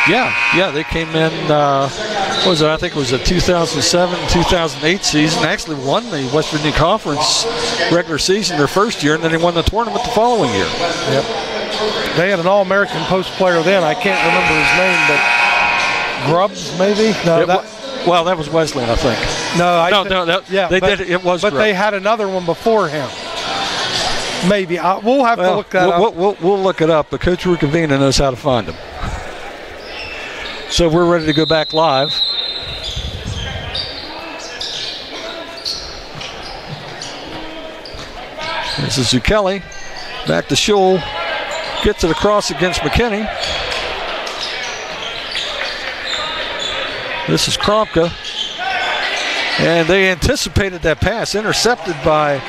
Yeah, they came in, what was it? I think it was a 2007-2008 season. Actually won the West Virginia Conference regular season their first year, and then they won the tournament the following year. Yep. They had an All-American post player then. I can't remember his name, but Grubbs maybe? No, that was Wesleyan, I think. It was. But Grubbs. They had another one before him. Maybe we'll have to look that up. We'll look it up, but Coach Rukavina knows how to find them. So we're ready to go back live. This is Zucchelli. Back to Schul. Gets it across against McKinney. This is Krompka. And they anticipated that pass. Intercepted by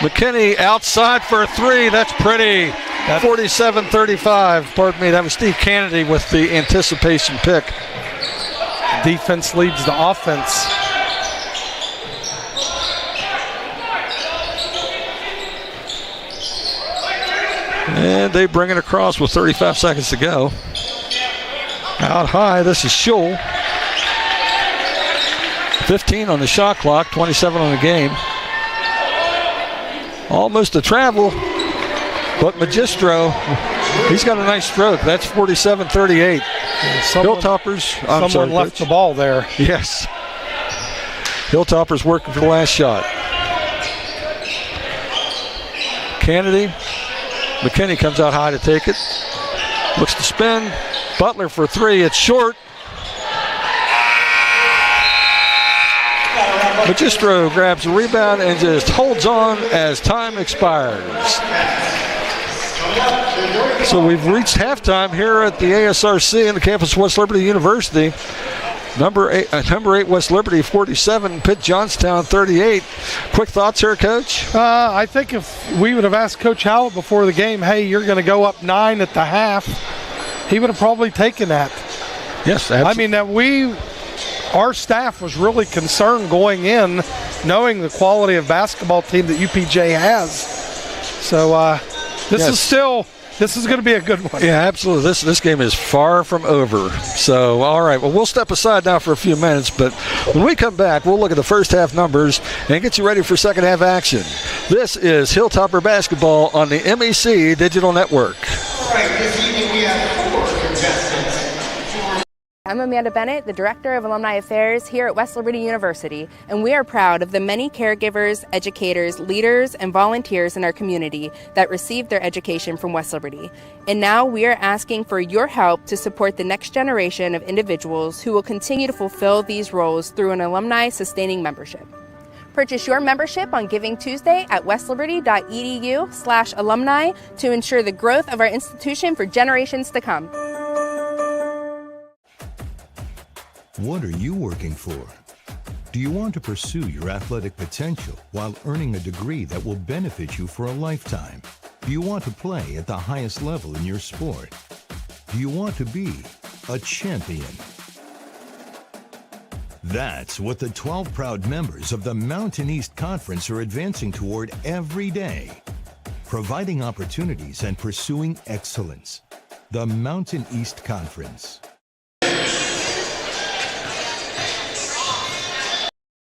McKinney outside for a three. That's pretty. 47-35. Pardon me. That was Steve Kennedy with the anticipation pick. Defense leads the offense. And they bring it across with 35 seconds to go. Out high, this is Schul. 15 on the shot clock, 27 on the game. Almost a travel, but Magistro, he's got a nice stroke. That's 47-38. Hilltoppers, someone left the ball there. Yes. Hilltoppers working for the last shot. Kennedy. McKinney comes out high to take it. Looks to spin. Butler for three. It's short. Magistro grabs a rebound and just holds on as time expires. So we've reached halftime here at the ASRC in the campus of West Liberty University. Number eight West Liberty 47, Pitt Johnstown 38. Quick thoughts here, Coach? I think if we would have asked Coach Howell before the game, hey, you're going to go up 9 at the half, he would have probably taken that. Yes, absolutely. I mean, our staff was really concerned going in, knowing the quality of basketball team that UPJ has. So this is going to be a good one. Yeah, absolutely. This game is far from over. So, all right. Well, we'll step aside now for a few minutes, but when we come back, we'll look at the first half numbers and get you ready for second half action. This is Hilltopper Basketball on the MEC Digital Network. All right, this evening we have 4 contestants. I'm Amanda Bennett, the Director of Alumni Affairs here at West Liberty University, and we are proud of the many caregivers, educators, leaders, and volunteers in our community that received their education from West Liberty. And now we are asking for your help to support the next generation of individuals who will continue to fulfill these roles through an alumni sustaining membership. Purchase your membership on Giving Tuesday at westliberty.edu/alumni to ensure the growth of our institution for generations to come. What are you working for? Do you want to pursue your athletic potential while earning a degree that will benefit you for a lifetime? Do you want to play at the highest level in your sport? Do you want to be a champion? That's what the 12 proud members of the Mountain East Conference are advancing toward every day, providing opportunities and pursuing excellence. The Mountain East Conference.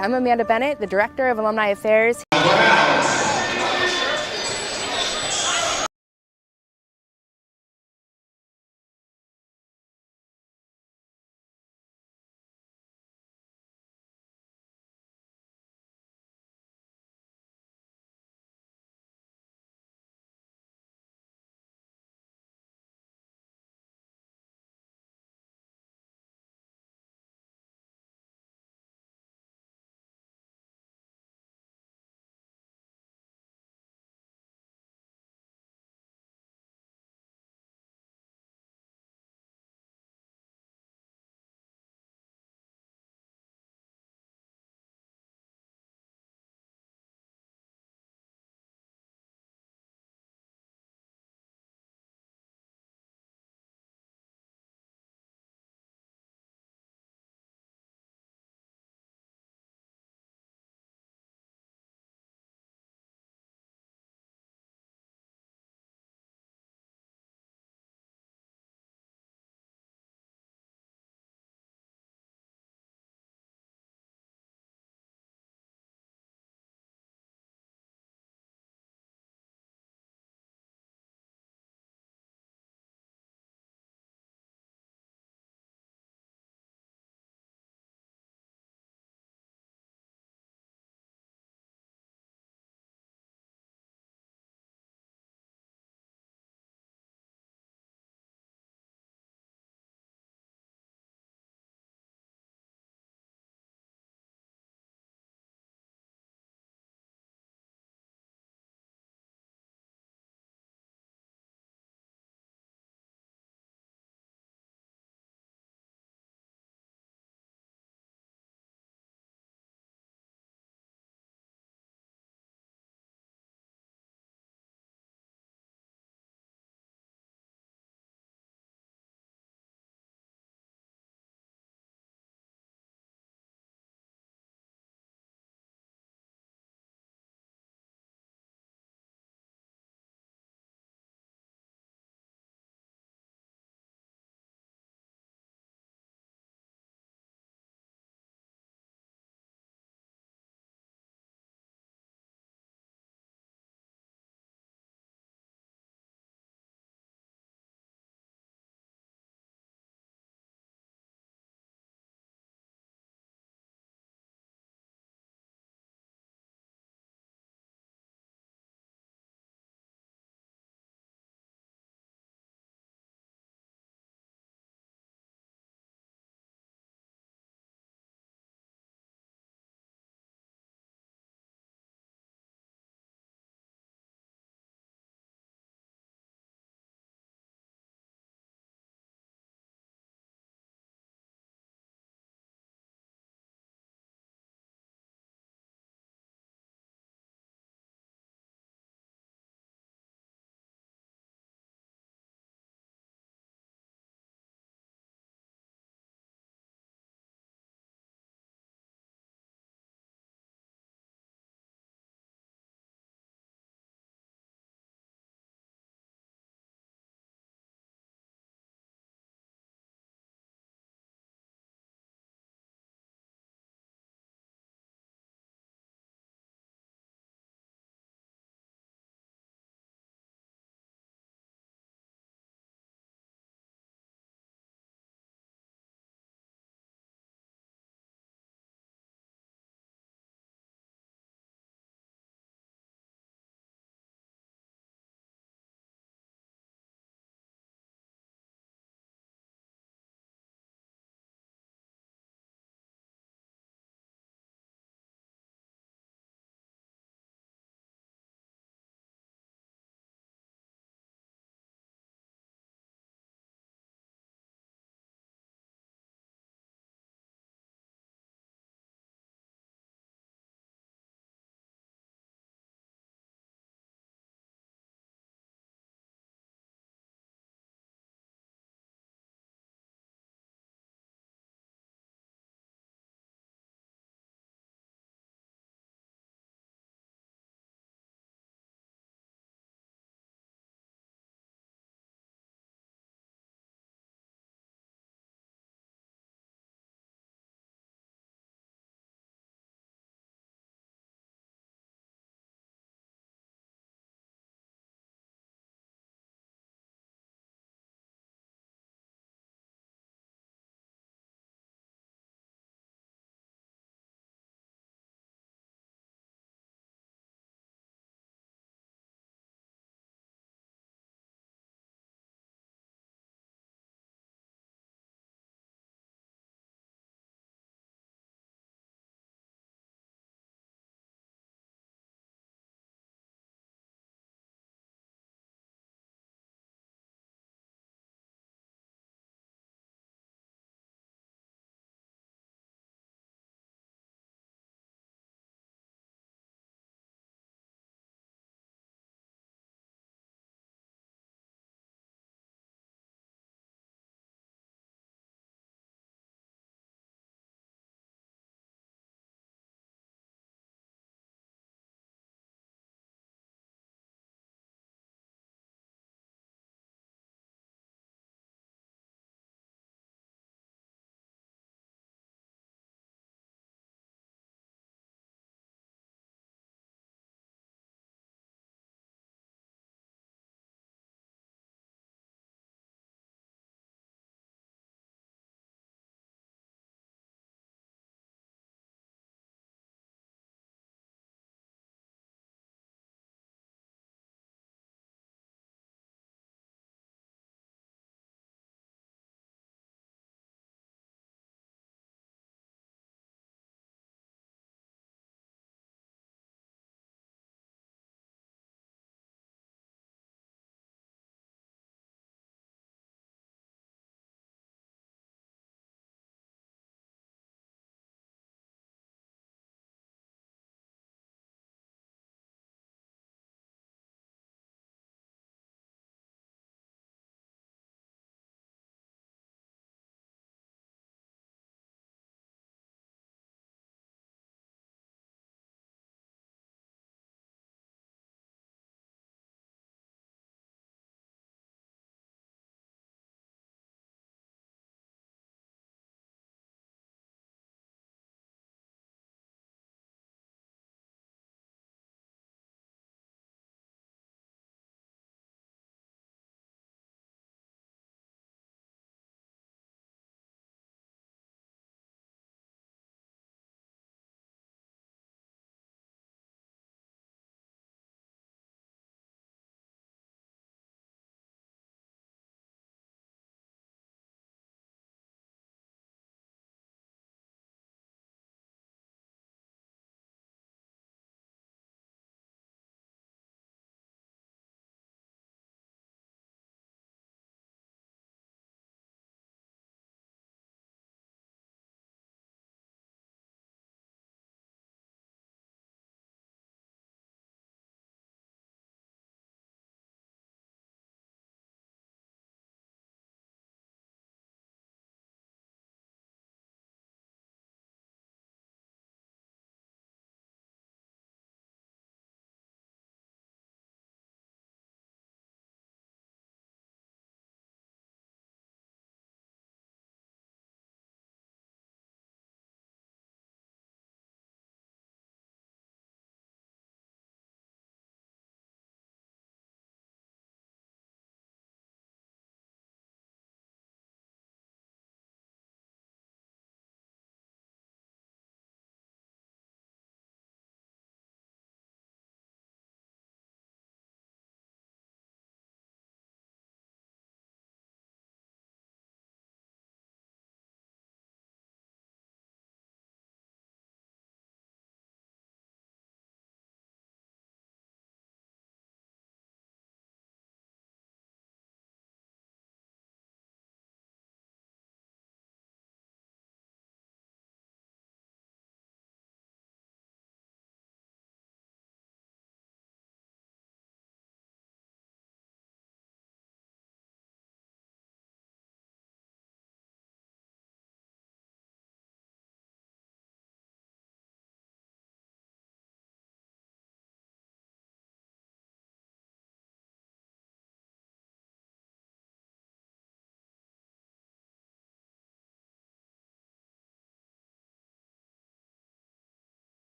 I'm Amanda Bennett, the Director of Alumni Affairs.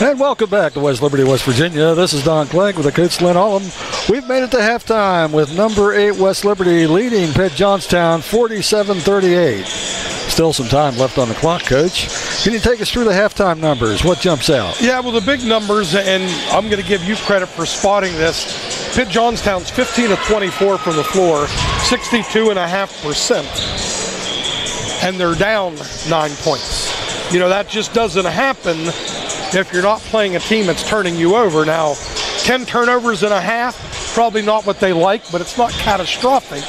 And welcome back to West Liberty, West Virginia. This is Don Clegg with the coach Lynn Ullum. We've made it to halftime with number 8 West Liberty leading Pitt Johnstown 47-38. Still some time left on the clock, Coach. Can you take us through the halftime numbers? What jumps out? Yeah, well, the big numbers, and I'm going to give you credit for spotting this. Pitt Johnstown's 15 of 24 from the floor, 62.5%, and they're down 9 points. You know, that just doesn't happen if you're not playing a team that's turning you over. Now, 10 turnovers and a half, probably not what they like, but it's not catastrophic.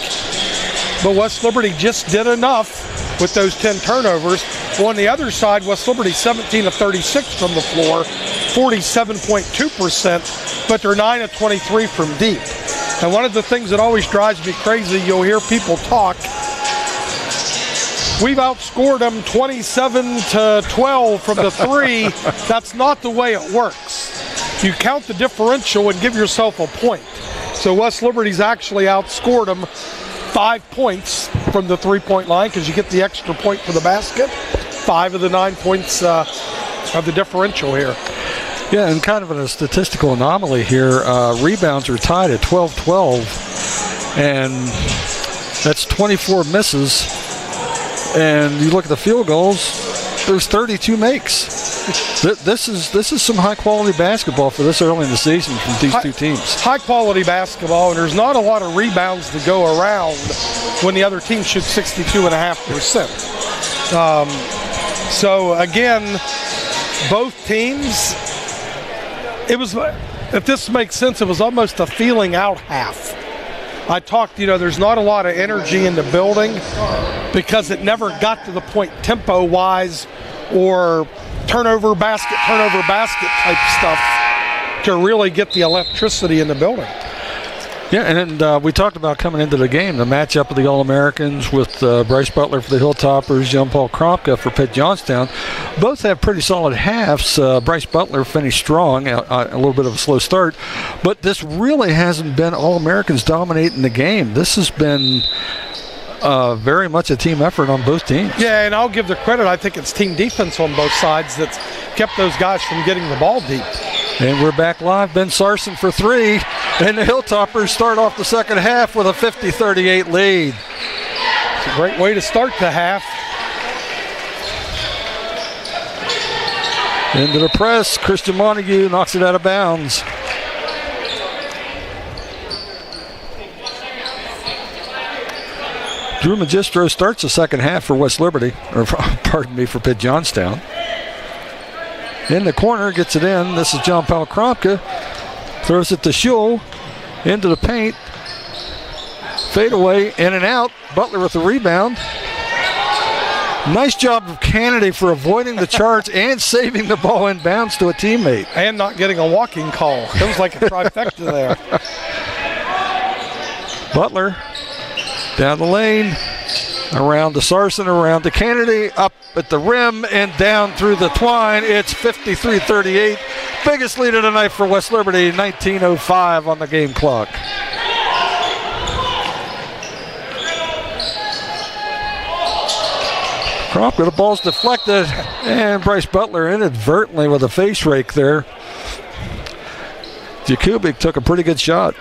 But West Liberty just did enough with those 10 turnovers. On the other side, West Liberty 17 of 36 from the floor, 47.2%, but they're 9 of 23 from deep. And one of the things that always drives me crazy, you'll hear people talk, we've outscored them 27-12 from the 3. That's not the way it works. You count the differential and give yourself a point. So West Liberty's actually outscored them 5 points from the 3-point line because you get the extra point for the basket. 5 of the 9 points of the differential here. Yeah, and kind of a statistical anomaly here. Rebounds are tied at 12-12, and that's 24 misses. And you look at the field goals, there's 32 makes. This is some high-quality basketball for this early in the season from these two teams. High-quality basketball, and there's not a lot of rebounds to go around when the other team shoots 62.5%. So, again, both teams, it was, if this makes sense, it was almost a feeling out half. I talked, there's not a lot of energy in the building because it never got to the point tempo-wise or turnover basket type stuff to really get the electricity in the building. Yeah, and we talked about coming into the game, the matchup of the All-Americans with Bryce Butler for the Hilltoppers, Jean-Paul Krompka for Pitt Johnstown. Both have pretty solid halves. Bryce Butler finished strong, a little bit of a slow start, but this really hasn't been All-Americans dominating the game. This has been very much a team effort on both teams. Yeah, and I'll give the credit. I think it's team defense on both sides that's kept those guys from getting the ball deep. And we're back live. Ben Sarson for 3. And the Hilltoppers start off the second half with a 50-38 lead. It's a great way to start the half. Into the press. Christian Montague knocks it out of bounds. Drew Magistro starts the second half for West Liberty, or pardon me, for Pitt Johnstown. In the corner, gets it in. This is John Paul Krompka. Throws it to Schull. Into the paint. Fade away, in and out. Butler with the rebound. Nice job of Kennedy for avoiding the charge and saving the ball in bounds to a teammate. And not getting a walking call. It was like a trifecta there. Butler down the lane. Around to Sarson, around to Kennedy, up at the rim and down through the twine. It's 53-38. Biggest lead of the night for West Liberty, 19:05 on the game clock. Krompka, the ball's deflected, and Bryce Butler inadvertently with a face rake there. Jakubik took a pretty good shot.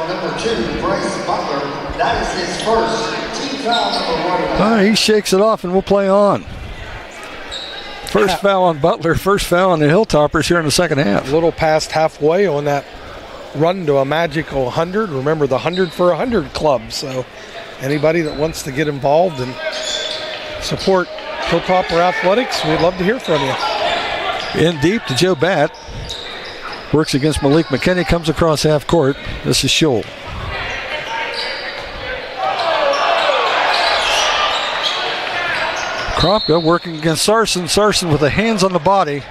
Number 2, Bryce Butler. That is his first team foul, number 1. All right, he shakes it off and we'll play on. First foul on Butler, first foul on the Hilltoppers here in the second half. A little past halfway on that run to a magical 100. Remember the 100 for 100 club. So anybody that wants to get involved and support Hilltopper Athletics, we'd love to hear from you. In deep to Joe Batt. Works against Malik McKinney, comes across half court. This is Schull. Krompka working against Sarson. Sarson with the hands on the body.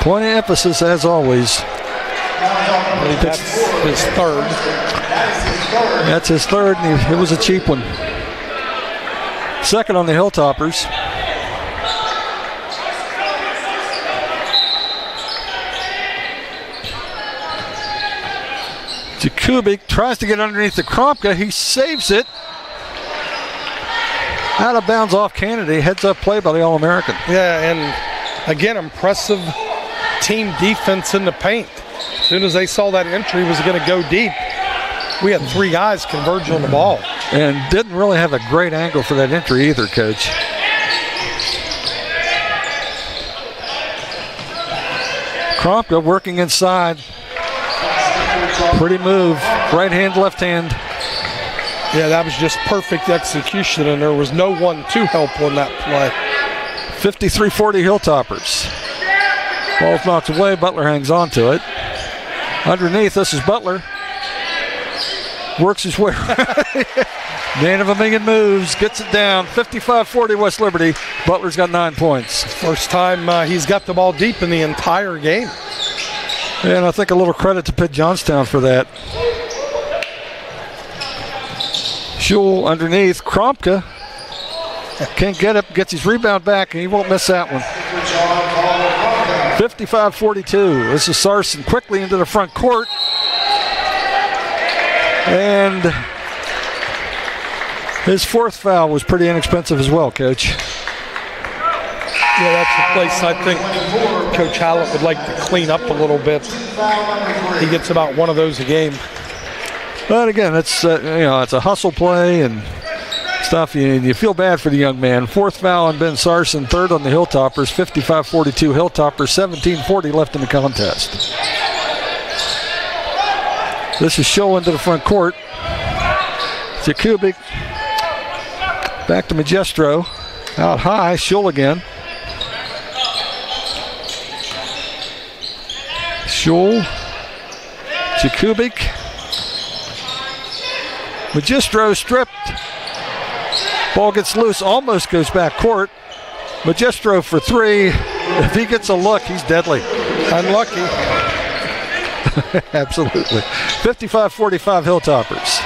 Point of emphasis as always. That's his third. That's his third, and it was a cheap one. Second on the Hilltoppers. Jakubik tries to get underneath the Krompka. He saves it. Out of bounds off Kennedy. Heads up play by the All-American. Yeah, and again, impressive team defense in the paint. As soon as they saw that entry was going to go deep, we had 3 guys converge on the ball. And didn't really have a great angle for that entry either, Coach. Kromka working inside. Pretty move. Right hand, left hand. Yeah, that was just perfect execution, and there was no one to help on that play. 53-40 Hilltoppers. Ball's knocked away. Butler hangs on to it. Underneath, this is Butler. Works his way. Man of a million moves. Gets it down. 55-40 West Liberty. Butler's got 9 points. First time he's got the ball deep in the entire game. And I think a little credit to Pitt Johnstown for that. Schul underneath. Kromka can't get it. Gets his rebound back, and he won't miss that one. 55-42. This is Sarson quickly into the front court. And his 4th foul was pretty inexpensive as well, Coach. Yeah, that's the place I think Coach Hallett would like to clean up a little bit. He gets about 1 of those a game. But again, it's it's a hustle play and stuff. You feel bad for the young man. 4th foul on Ben Sarson, 3rd on the Hilltoppers. 55-42 Hilltoppers. 17-40 left in the contest. This is Schul into the front court. Jakubik back to Magistro. Out high, Schul again. Schul, Jakubik. Magistro stripped. Ball gets loose, almost goes back court. Magistro for 3. If he gets a look, he's deadly. Unlucky. Absolutely. 55-45 Hilltoppers.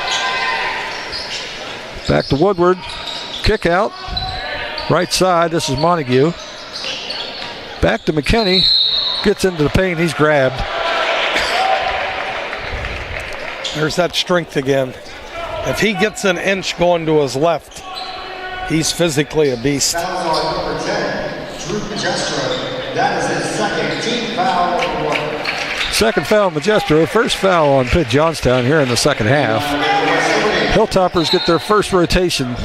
Back to Woodward. Kick out. Right side. This is Montague. Back to McKinney. Gets into the paint. He's grabbed. There's that strength again. If he gets an inch going to his left, he's physically a beast. Number 10, Drew Magistro. That is his 2nd team foul. 2nd foul, Magistro. 1st foul on Pitt Johnstown here in the 2nd half. Hilltoppers get their first rotation.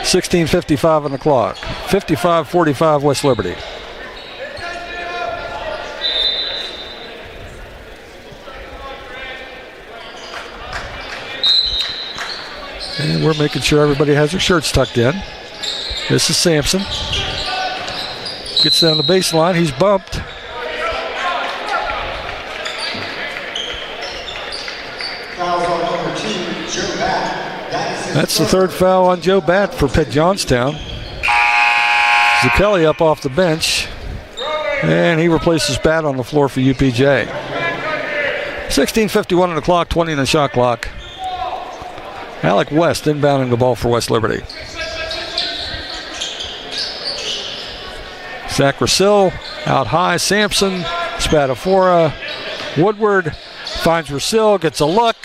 16:55 on the clock. 55-45 West Liberty. And we're making sure everybody has their shirts tucked in. This is Sampson. Gets down the baseline. He's bumped. That's the 3rd foul on Joe Batt for Pitt Johnstown. Zucchelli up off the bench. And he replaces Batt on the floor for UPJ. 16:51 on the clock, 20 on the shot clock. Alec West inbounding the ball for West Liberty. Zach Rasil out high. Sampson, Spadafora, Woodward finds Rasil, gets a look.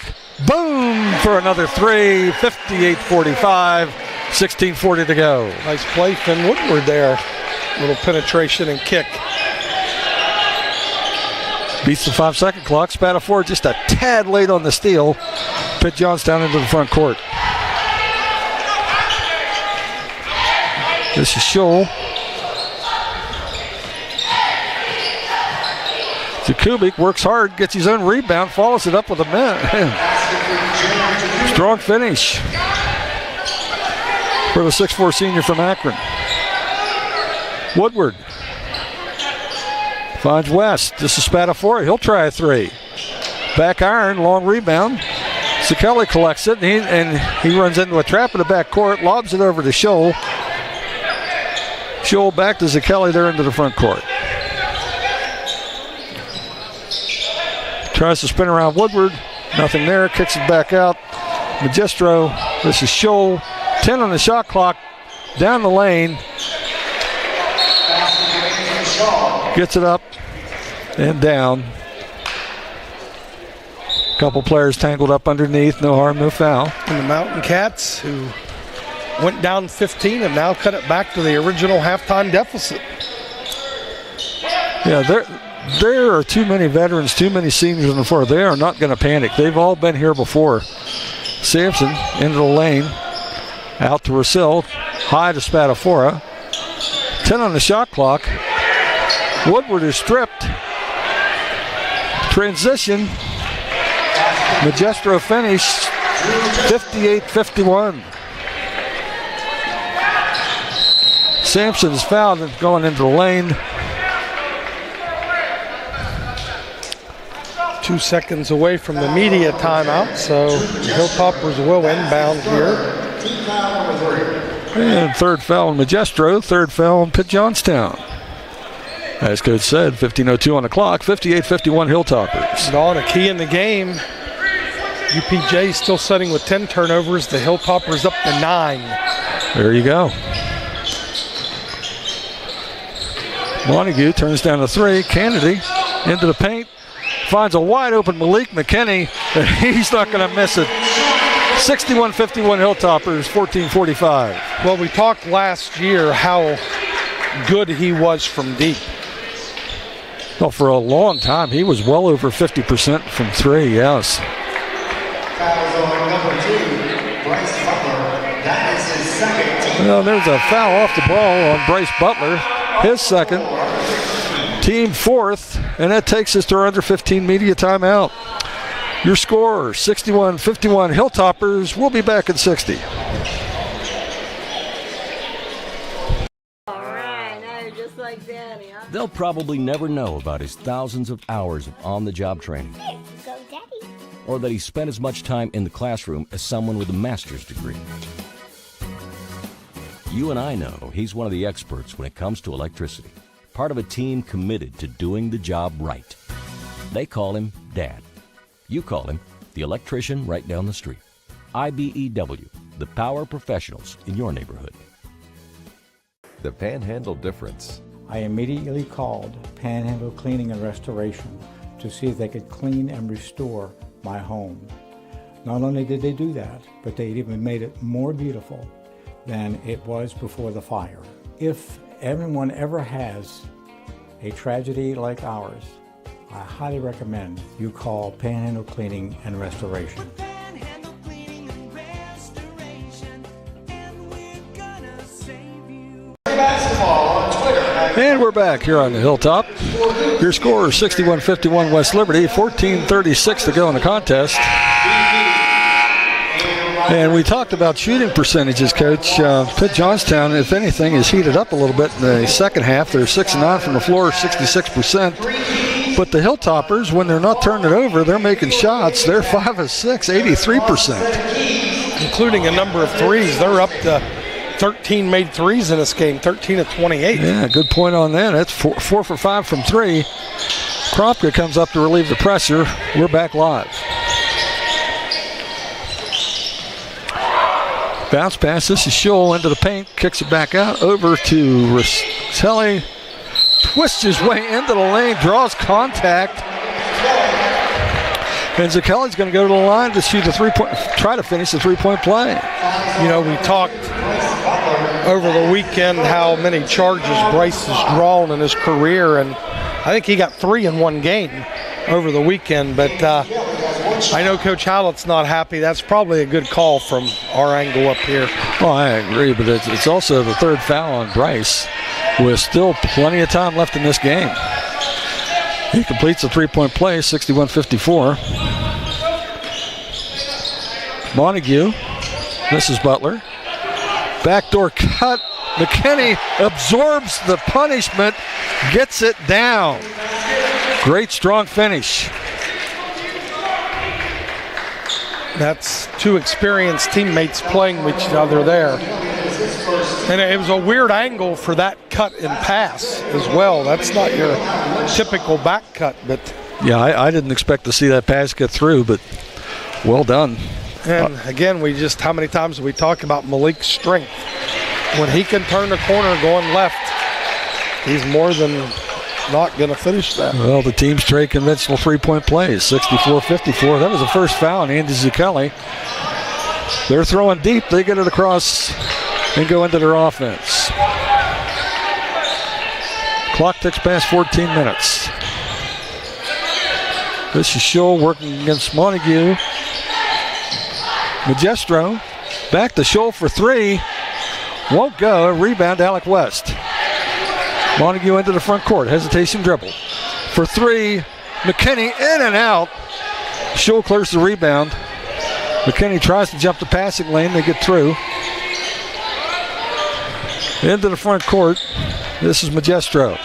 Boom for another 3. 58-45. 16:40 to go. Nice play from Woodward there. Little penetration and kick. Beats the 5-second clock. Spadafora just a tad late on the steal. Pitt Johnstown into the front court. This is Schul. Jakubik works hard, gets his own rebound, follows it up with a man. Strong finish for the 6'4" senior from Akron. Woodward finds West. This is Spadafora. He'll try a 3. Back iron, long rebound. Zucchelli collects it, and he runs into a trap in the back court, lobs it over to Schul. Schul back to Zucchelli there into the front court. Tries to spin around Woodward. Nothing there. Kicks it back out. Magistro. This is Schul. 10 on the shot clock. Down the lane. Gets it up and down. Couple players tangled up underneath. No harm, no foul. And the Mountain Cats, who went down 15 and now cut it back to the original halftime deficit. Yeah, there are too many veterans, too many seniors on the floor. They are not going to panic. They've all been here before. Sampson into the lane, out to Rousseau, high to Spadafora. 10 on the shot clock. Woodward is stripped. Transition. Magestro finish, 58-51. Sampson's fouled and going into the lane. 2 seconds away from the media timeout, so the Hilltoppers will inbound here. And third foul on Magestro, third foul on Pitt Johnstown. As Coach said, 15:02 on the clock, 58-51 Hilltoppers. And on a key in the game, UPJ still sitting with 10 turnovers, the Hilltoppers up to 9. There you go. Montague turns down the 3, Kennedy into the paint. Finds a wide open Malik McKinney, and he's not going to miss it. 61-51 Hilltoppers, 14:45. Well, we talked last year how good he was from deep. Well, for a long time, he was well over 50% from 3, yes. Well, there's a foul off the ball on Bryce Butler, his second. Team 4th, and that takes us to our under 15 media timeout. Your score, 61-51 Hilltoppers. We'll be back in 60. All right, now you're just like Danny, huh? They'll probably never know about his thousands of hours of on-the-job training. Go, Daddy. Or that he spent as much time in the classroom as someone with a master's degree. You and I know he's one of the experts when it comes to electricity. Part of a team committed to doing the job right. They call him Dad. You call him the electrician right down the street. IBEW, the power professionals in your neighborhood. The Panhandle difference. I immediately called Panhandle Cleaning and Restoration to see if they could clean and restore my home. Not only did they do that, but they even made it more beautiful than it was before the fire. If anyone ever has a tragedy like ours, I highly recommend you call Panhandle Cleaning and Restoration. And we're back here on the Hilltop. Your score is 61-51 West Liberty, 14:36 to go in the contest. And we talked about shooting percentages, Coach. Pitt Johnstown, if anything, is heated up a little bit in the second half. They're 6-9 from the floor, 66%. But the Hilltoppers, when they're not turning it over, they're making shots. They're 5 of 6, 83%. Including a number of threes. They're up to 13 made threes in this game, 13 of 28. Yeah, good point on that. That's 4 for 5 from 3. Kropka comes up to relieve the pressure. We're back live. Bounce pass. This is Schull into the paint. Kicks it back out. Over to Rosselli. Twists his way into the lane. Draws contact. And Zakelli's going to go to the line to shoot the three-point. Try to finish the three-point play. You know, we talked over the weekend how many charges Bryce has drawn in his career, and I think he got 3 in one game over the weekend. But I know Coach Hallett's not happy. That's probably a good call from our angle up here. Well, I agree, but it's also the third foul on Bryce with still plenty of time left in this game. He completes the three-point play, 61-54. Montague, this is Butler. Backdoor cut. McKinney absorbs the punishment, gets it down. Great strong finish. That's 2 experienced teammates playing with each other there. And it was a weird angle for that cut and pass as well. That's not your typical back cut, but yeah, I didn't expect to see that pass get through, but well done. And again, how many times have we talked about Malik's strength? When he can turn the corner going left, he's more than not going to finish that. Well, the team's straight conventional three-point plays, 64-54. That was the first foul on Andy Zakelli. They're throwing deep. They get it across and go into their offense. Clock ticks past 14 minutes. This is Schull working against Montague. Magestro back to Schull for three. Won't go. Rebound, Alec West. Montague into the front court. Hesitation dribble. For three, McKinney in and out. Schull clears the rebound. McKinney tries to jump the passing lane. They get through. Into the front court. This is Magestro.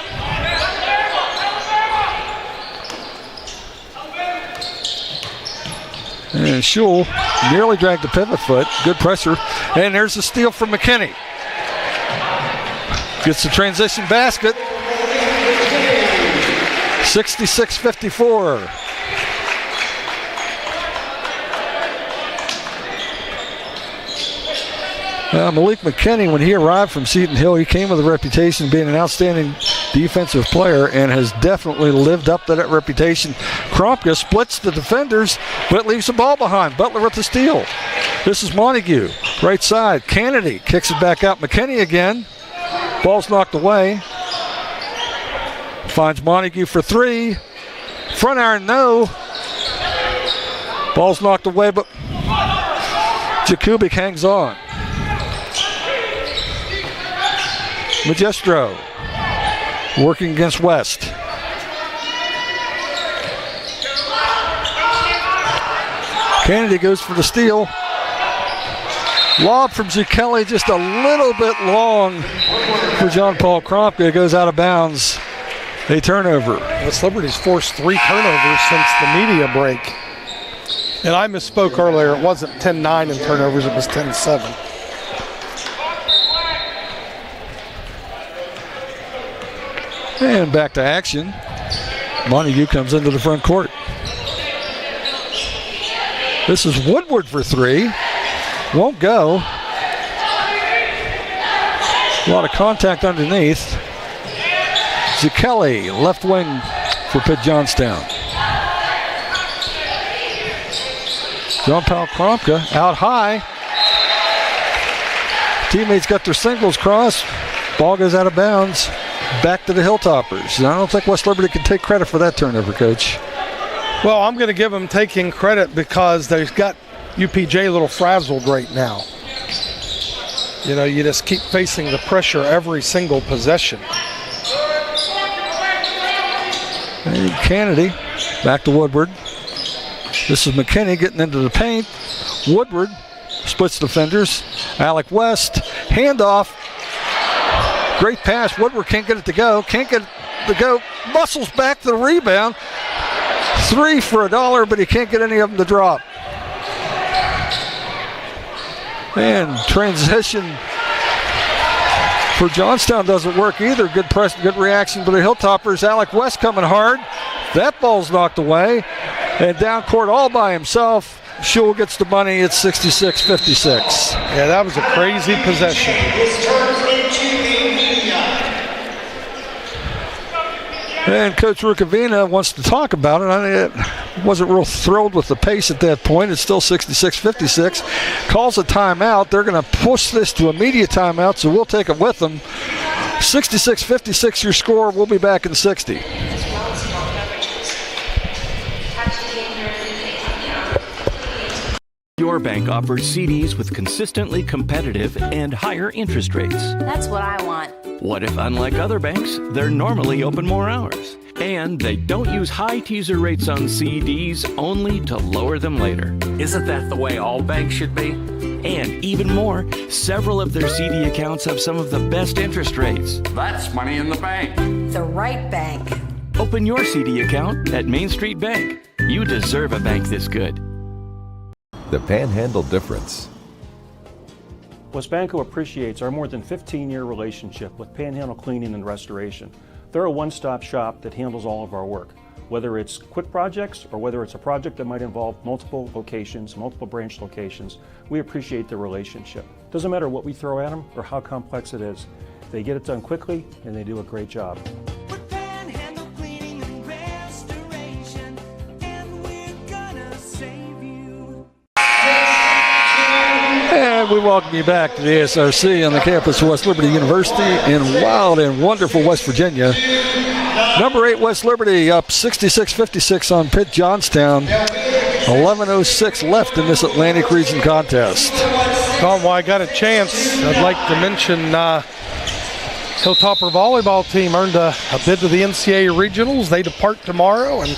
And Schull nearly dragged the pivot foot. Good pressure. And there's a steal from McKinney. Gets the transition basket. 66-54. Malik McKinney, when he arrived from Seton Hill, he came with a reputation of being an outstanding defensive player and has definitely lived up to that reputation. Krompka splits the defenders, but leaves the ball behind. Butler with the steal. This is Montague, right side. Kennedy kicks it back out. McKinney again. Ball's knocked away. Finds Montague for three. Front iron, no. Ball's knocked away, but Jakubik hangs on. Magestro working against West. Kennedy goes for the steal. Lob from Zucchelli, just a little bit long for John Paul Krompka. It goes out of bounds. A turnover. West Liberty's forced 3 turnovers since the media break. And I misspoke earlier. It wasn't 10-9 in turnovers. It was 10-7. And back to action. Montague comes into the front court. This is Woodward for three. Won't go. A lot of contact underneath. Zucchelli, left wing for Pitt Johnstown. John Paul Krompka out high. Teammates got their singles crossed. Ball goes out of bounds. Back to the Hilltoppers. I don't think West Liberty can take credit for that turnover, Coach. Well, I'm going to give them taking credit because they've got UPJ a little frazzled right now. You know, you just keep facing the pressure every single possession. And Kennedy back to Woodward. This is McKinney getting into the paint. Woodward splits defenders. Alec West, handoff. Great pass. Woodward can't get it to go. Can't get it to go. Muscles back to the rebound. 3 for $1, but he can't get any of them to drop. And transition for Johnstown doesn't work either. Good press, good reaction for the Hilltoppers. Alec West coming hard. That ball's knocked away. And down court all by himself. Schull gets the money. It's 66-56. Yeah, that was a crazy possession. And Coach Rukavina wants to talk about it. I wasn't real thrilled with the pace at that point. It's still 66-56. Calls a timeout. They're going to push this to immediate timeout, so we'll take it with them. 66-56 your score. We'll be back in 60. Your bank offers CDs with consistently competitive and higher interest rates. That's what I want. What if, unlike other banks, they're normally open more hours? And they don't use high teaser rates on CDs only to lower them later. Isn't that the way all banks should be? And even more, several of their CD accounts have some of the best interest rates. That's money in the bank. The right bank. Open your CD account at Main Street Bank. You deserve a bank this good. The Panhandle Difference. WesBanco appreciates our more than 15-year relationship with Panhandle Cleaning and Restoration. They're a one-stop shop that handles all of our work, whether it's quick projects or whether it's a project that might involve multiple locations, multiple branch locations. We appreciate the relationship. Doesn't matter what we throw at them or how complex it is. They get it done quickly and they do a great job. And we welcome you back to the ASRC on the campus of West Liberty University in wild and wonderful West Virginia. Number 8 West Liberty up 66-56 on Pitt Johnstown. 11:06 left in this Atlantic Region contest. Tom, while I got a chance, I'd like to mention Hilltopper volleyball team earned a bid to the NCAA regionals. They depart tomorrow and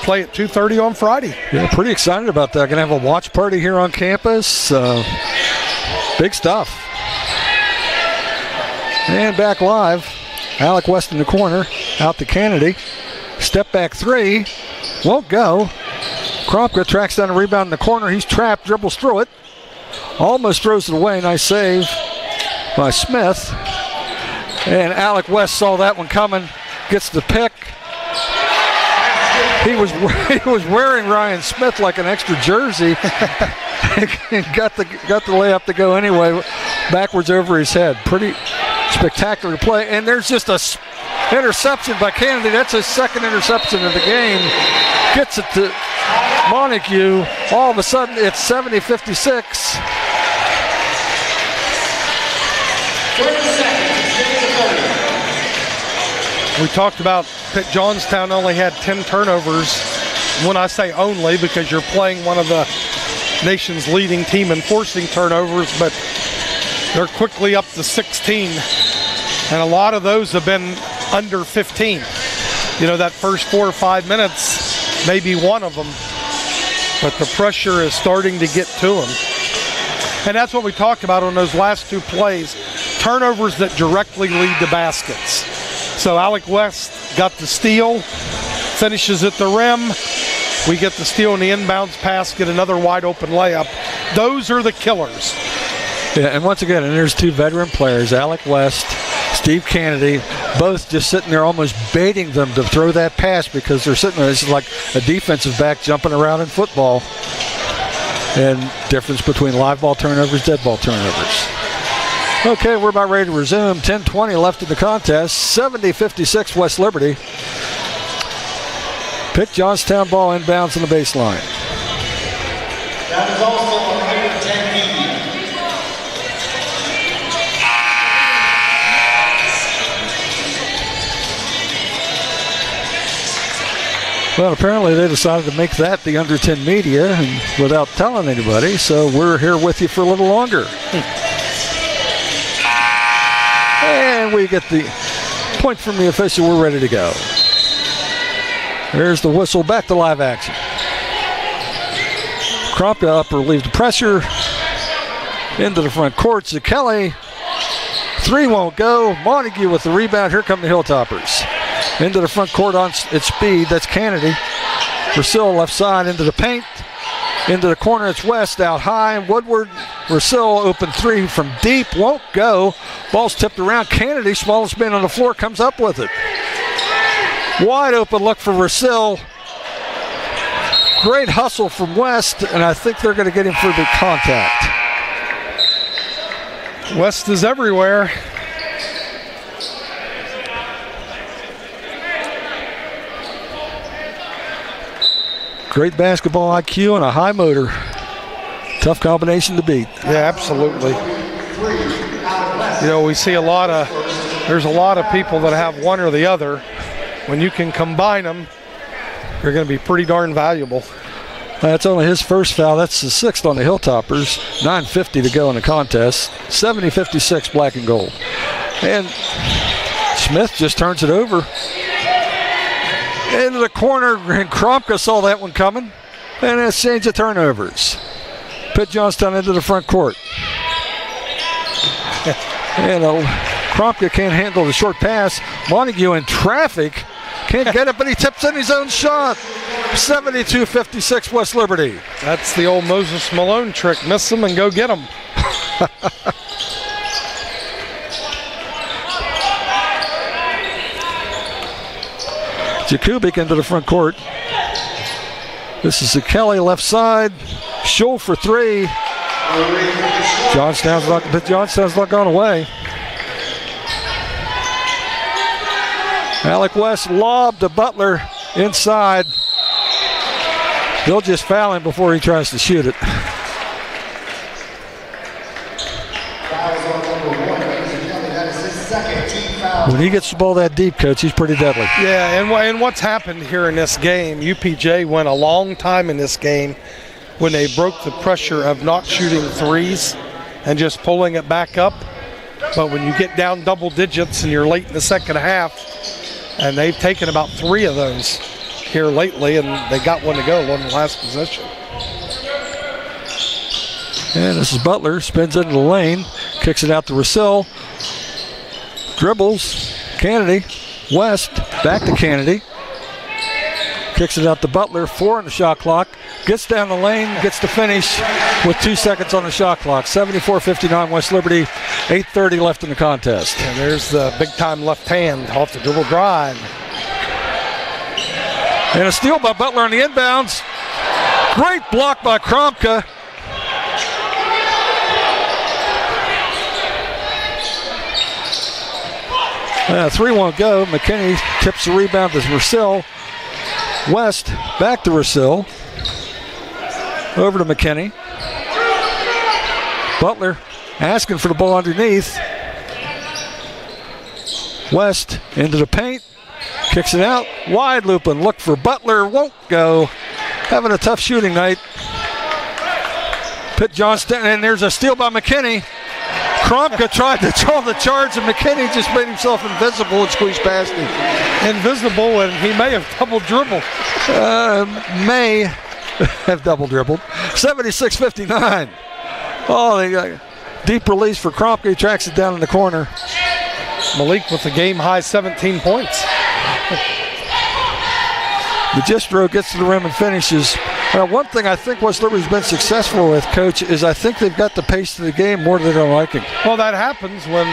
play at 2:30 on Friday. Yeah, pretty excited about that. Going to have a watch party here on campus. Big stuff. And back live. Alec West in the corner. Out to Kennedy. Step back 3. Won't go. Krompka tracks down a rebound in the corner. He's trapped. Dribbles through it. Almost throws it away. Nice save by Smith. And Alec West saw that one coming. Gets the pick. He was wearing Ryan Smith like an extra jersey. got the layup to go anyway. Backwards over his head. Pretty spectacular play. And there's just a interception by Kennedy. That's his second interception of the game. Gets it to Montague. All of a sudden, it's 70-56. We talked about Pitt Johnstown only had 10 turnovers. When I say only, because you're playing one of the nation's leading team in forcing turnovers, but they're quickly up to 16. And a lot of those have been under 15. You know, that first 4 or 5 minutes, maybe one of them. But the pressure is starting to get to them. And that's what we talked about on those last 2 plays. Turnovers that directly lead to baskets. So Alec West got the steal, finishes at the rim. We get the steal in the inbounds pass, get another wide open layup. Those are the killers. Yeah, and once again, and there's 2 veteran players, Alec West, Steve Kennedy, both just sitting there almost baiting them to throw that pass because they're sitting there. This is like a defensive back jumping around in football. And difference between live ball turnovers, dead ball turnovers. Okay, we're about ready to resume. 10:20 left in the contest. 70-56 West Liberty. Pitt Johnstown ball inbounds on the baseline. That is also 110 feet. Well, apparently they decided to make that the under 10 media and without telling anybody, so we're here with you for a little longer. And we get the point from the official. We're ready to go. There's the whistle. Back to live action. Krompka up relieves the pressure. Into the front court. Kelly. 3 won't go. Montague with the rebound. Here come the Hilltoppers. Into the front court on its speed. That's Kennedy. Brazil left side into the paint. Into the corner, it's West out high. Woodward, Brazil open 3 from deep, won't go. Ball's tipped around. Kennedy, smallest man on the floor, comes up with it. Wide open look for Brazil. Great hustle from West, and I think they're going to get him for the contact. West is everywhere. Great basketball IQ and a high motor. Tough combination to beat. Yeah, absolutely. You know, we see there's a lot of people that have one or the other. When you can combine them, they're going to be pretty darn valuable. That's only his first foul. That's the 6th on the Hilltoppers. 9:50 to go in the contest. 70-56 black and gold. And Smith just turns it over. Into the corner, and Krompka saw that one coming. And it's change of turnovers. Pitt Johnstown into the front court. And Krompka can't handle the short pass. Montague in traffic. Can't get it, but he tips in his own shot. 72-56 West Liberty. That's the old Moses Malone trick. Miss them and go get them. Jakubik into the front court. This is Kelly left side. Scholl for 3. Johnstown's not gone away. Alec West lobbed to Butler inside. They'll just foul him before he tries to shoot it. When he gets the ball that deep, Coach, he's pretty deadly. Yeah, and what's happened here in this game, UPJ went a long time in this game when they broke the pressure of not shooting threes and just pulling it back up. But when you get down double digits and you're late in the second half, and they've taken about 3 of those here lately, and they got one to go on the last possession. And this is Butler, spins into the lane, kicks it out to Russell, dribbles, Kennedy, West, back to Kennedy, kicks it out to Butler, 4 on the shot clock, gets down the lane, gets the finish with 2 seconds on the shot clock. 74-59 West Liberty, 8:30 left in the contest. And there's the big-time left hand off the dribble drive. And a steal by Butler on the inbounds. Great block by Kromka. Three won't go. McKinney tips the rebound to Russell. West back to Russell. Over to McKinney. Butler asking for the ball underneath. West into the paint. Kicks it out. Wide loop and look for Butler. Won't go. Having a tough shooting night. Pitt Johnstown. And there's a steal by McKinney. Kromka tried to draw the charge, and McKinney just made himself invisible and squeezed past him. Invisible, and he may have double dribbled. May have double dribbled. 76-59. Oh, they got deep release for Kromka. He tracks it down in the corner. Malik with the game-high 17 points. Magistro gets to the rim and finishes. One thing I think West Liberty's been successful with, Coach, is I think they've got the pace of the game more than they're liking. Well, that happens when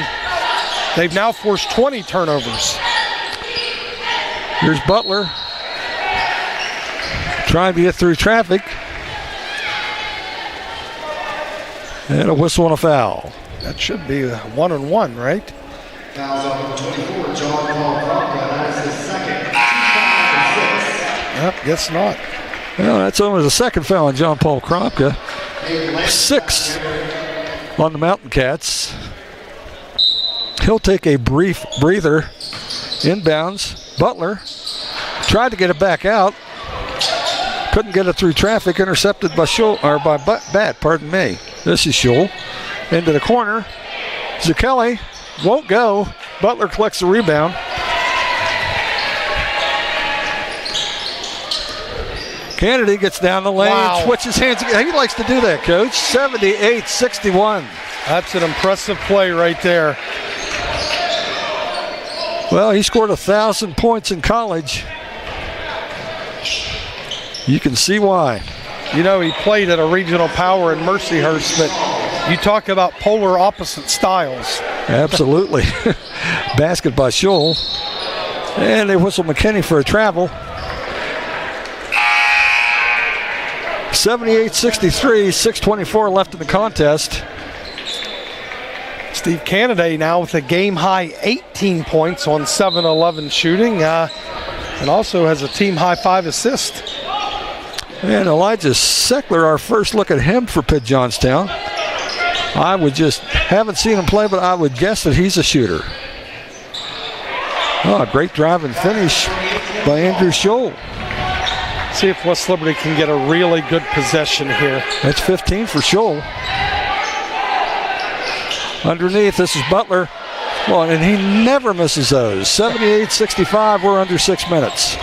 they've now forced 20 turnovers. Here's Butler trying to get through traffic. And a whistle and a foul. That should be a 1-on-1, right? Fouls off number 24, John Paul Kromka. That is his second. Yep, guess not. Well, that's only the second foul on John Paul Kromka. 6 on the Mountain Cats. He'll take a brief breather. Inbounds. Butler tried to get it back out. Couldn't get it through traffic. Intercepted by Bat, pardon me. This is Scholl. Into the corner. Zucchelli won't go. Butler collects the rebound. Kennedy gets down the lane, switches hands. He likes to do that, Coach. 78-61. That's an impressive play right there. Well, he scored 1,000 points in college. You can see why. You know, he played at a regional power in Mercyhurst, but you talk about polar opposite styles. Absolutely. Basket by Scholl. And they whistle McKinney for a travel. 78-63, 6:24 left in the contest. Steve Canada now with a game-high 18 points on 7-11 shooting, and also has a team-high 5 assists. And Elijah Seckler, our first look at him for Pitt Johnstown. I would haven't seen him play, but I would guess that he's a shooter. Oh, a great drive and finish by Andrew Scholl. See if West Liberty can get a really good possession here. That's 15 for Scholl. Underneath, this is Butler. Well, and he never misses those. 78-65, we're under 6 minutes.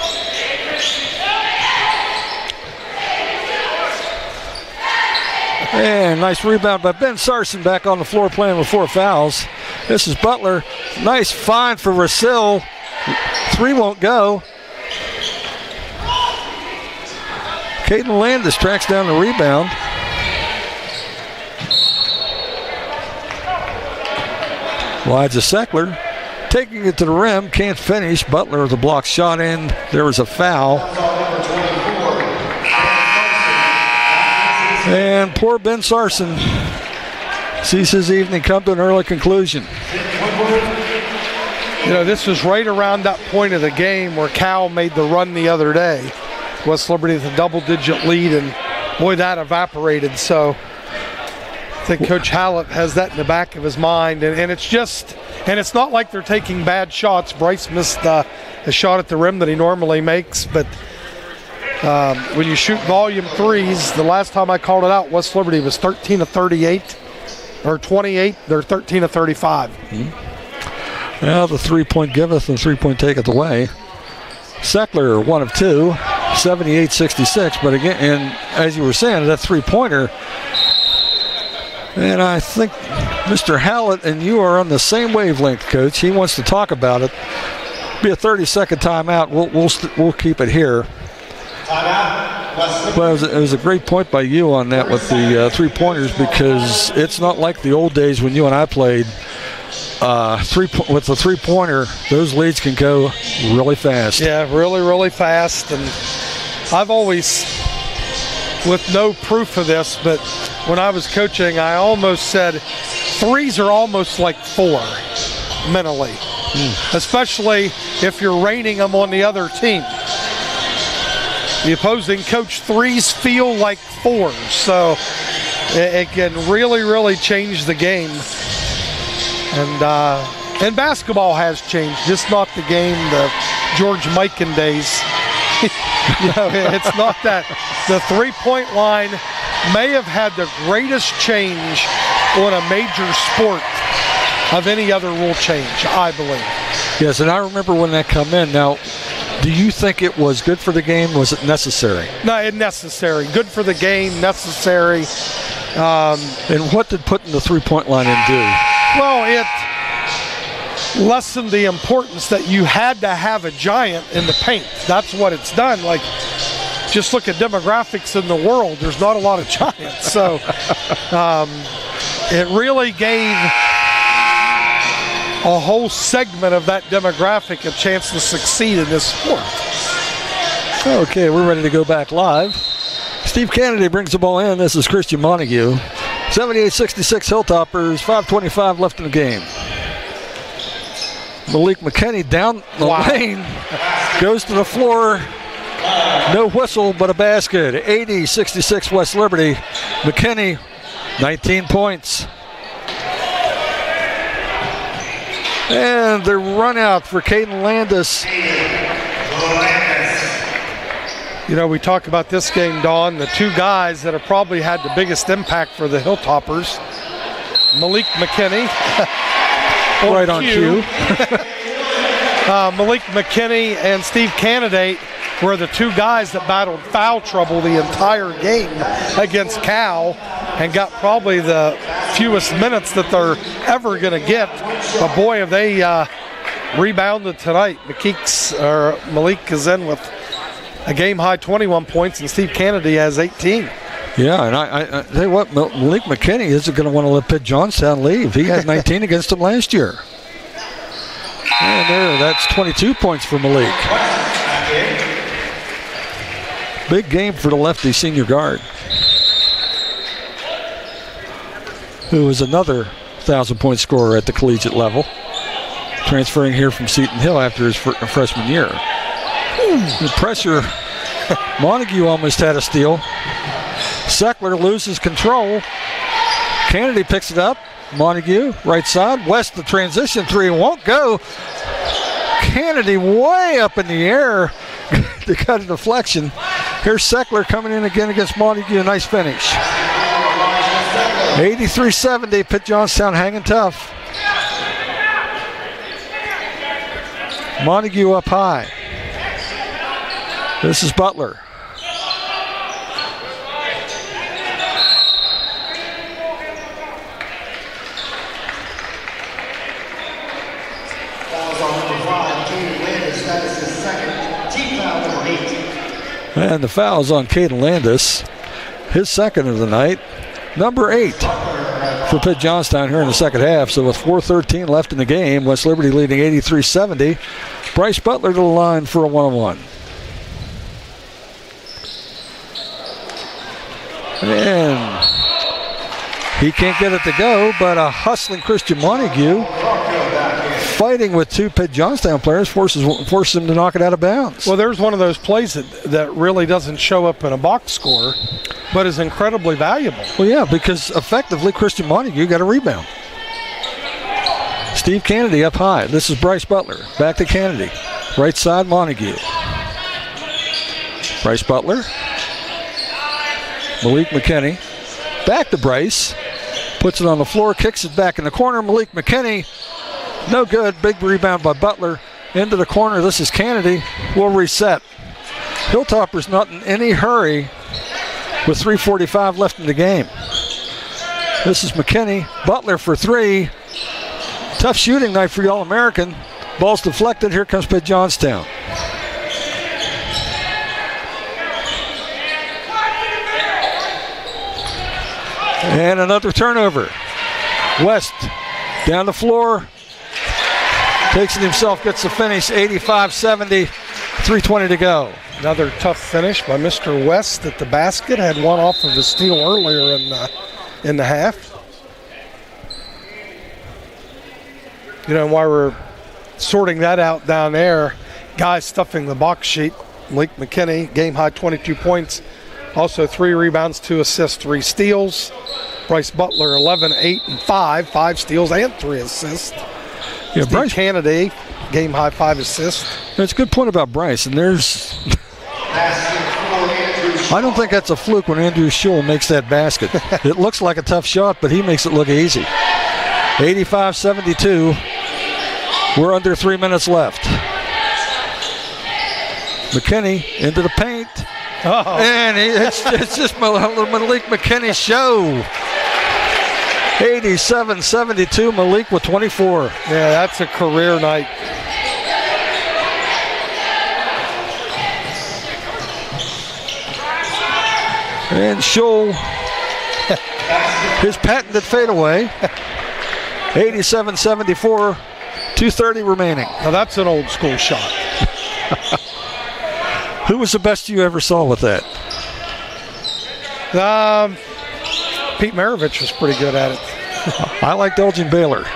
And nice rebound by Ben Sarson, back on the floor playing with 4 fouls. This is Butler. Nice find for Russell. 3 won't go. Caden Landis tracks down the rebound. Elijah Seckler taking it to the rim, can't finish. Butler with a block shot in. There was a foul. And poor Ben Sarson sees his evening come to an early conclusion. You know, this was right around that point of the game where Cal made the run the other day. West Liberty with a double-digit lead, and boy, that evaporated. So think Coach Hallett has that in the back of his mind, and it's not like they're taking bad shots. Bryce missed a shot at the rim that he normally makes, but when you shoot volume threes, the last time I called it out, West Liberty was 13 of 38 or 28. They're 13 of 35. Well, the 3-point giveth and 3-point taketh away. Seckler, 1 of 2, 78-66. But again, and as you were saying, that 3-pointer. And I think Mr. Hallett and you are on the same wavelength, Coach. He wants to talk about it. Be a 30-second timeout. We'll keep it here. Well, it was a great point by you on that with the 3-pointers, because it's not like the old days when you and I played. With the 3-pointer, those leads can go really fast. Yeah, really, really fast. And I've always, with no proof of this, but when I was coaching, I almost said threes are almost like 4 mentally, especially if you're raining them on the other team. The opposing coach, threes feel like 4s, so it can really, really change the game. And basketball has changed, just not the game, the George Mikan days. It's not that. The 3-point line may have had the greatest change on a major sport of any other rule change, I believe. Yes, and I remember when that come in. Now, do you think it was good for the game? Was it necessary? No, it's necessary. Good for the game, necessary. And what did putting the 3-point line in do? Well, it lessened the importance that you had to have a giant in the paint. That's what it's done. Like, just look at demographics in the world. There's not a lot of giants. So it really gave a whole segment of that demographic a chance to succeed in this sport. Okay, we're ready to go back live. Steve Kennedy brings the ball in. This is Christian Montague. 78-66 Hilltoppers, 5:25 left in the game. Malik McKinney down the lane, goes to the floor. No whistle, but a basket. 80-66 West Liberty. McKinney, 19 points. And the run out for Caden Landis. You know, we talk about this game, Dawn, the 2 guys that have probably had the biggest impact for the Hilltoppers. Malik McKinney. Right on cue. Malik McKinney and Steve Candidate were the 2 guys that battled foul trouble the entire game against Cal and got probably the fewest minutes that they're ever going to get. But boy, have they rebounded tonight. Malik is in with a game-high 21 points, and Steve Kennedy has 18. Yeah, and I tell you what, Malik McKinney isn't going to want to let Pitt Johnstown leave. He had 19 against them last year. And that's 22 points for Malik. Big game for the lefty senior guard, who is another 1,000-point scorer at the collegiate level, transferring here from Seton Hill after his freshman year. The pressure. Montague almost had a steal. Seckler loses control. Kennedy picks it up. Montague, right side. West, the transition 3 won't go. Kennedy way up in the air to cut a deflection. Here's Seckler coming in again against Montague. Nice finish. 83-70. Pitt Johnstown hanging tough. Montague up high. This is Butler. And the foul's on Caden Landis. His second of the night. Number 8 for Pitt Johnstown here in the second half. So with 4:13 left in the game, West Liberty leading 83-70. Bryce Butler to the line for a one-on-one. And he can't get it to go, but a hustling Christian Montague fighting with 2 Pitt Johnstown players forces him to knock it out of bounds. Well, there's one of those plays that really doesn't show up in a box score. but is incredibly valuable. Well, yeah, because effectively Christian Montague got a rebound. Steve Kennedy up high. This is Bryce Butler. Back to Kennedy. Right side, Montague. Bryce Butler. Malik McKinney. Back to Bryce. Puts it on the floor, kicks it back in the corner. Malik McKinney. No good. Big rebound by Butler. Into the corner. This is Kennedy. We'll reset. Hilltoppers not in any hurry with 3:45 left in the game. This is McKinney. Butler for three. Tough shooting night for the All-American. Ball's deflected. Here comes Pitt Johnstown. And another turnover. West down the floor. Takes it himself, gets the finish. 85-70, 3:20 to go. Another tough finish by Mr. West at the basket. Had one off of the steal earlier in the half. You know, while we're sorting that out down there, guys stuffing the box sheet. Malik McKinney, game high 22 points. Also 3 rebounds, 2 assists, 3 steals. Bryce Butler, 11, 8, and 5. 5 steals and 3 assists. Yeah, Steve Bryce Kennedy, game high 5 assists. That's a good point about Bryce. And there's... I don't think that's a fluke when Andrew Schull makes that basket. It looks like a tough shot, but he makes it look easy. 85-72. We're under 3 minutes left. McKinney into the paint. Oh. And it's just Malik McKinney's show. 87-72, Malik with 24. Yeah, that's a career night. And Schull, his patented fadeaway. 87-74, 2:30 remaining. Now that's an old school shot. Who was the best you ever saw with that? Pete Maravich was pretty good at it. I liked Elgin Baylor.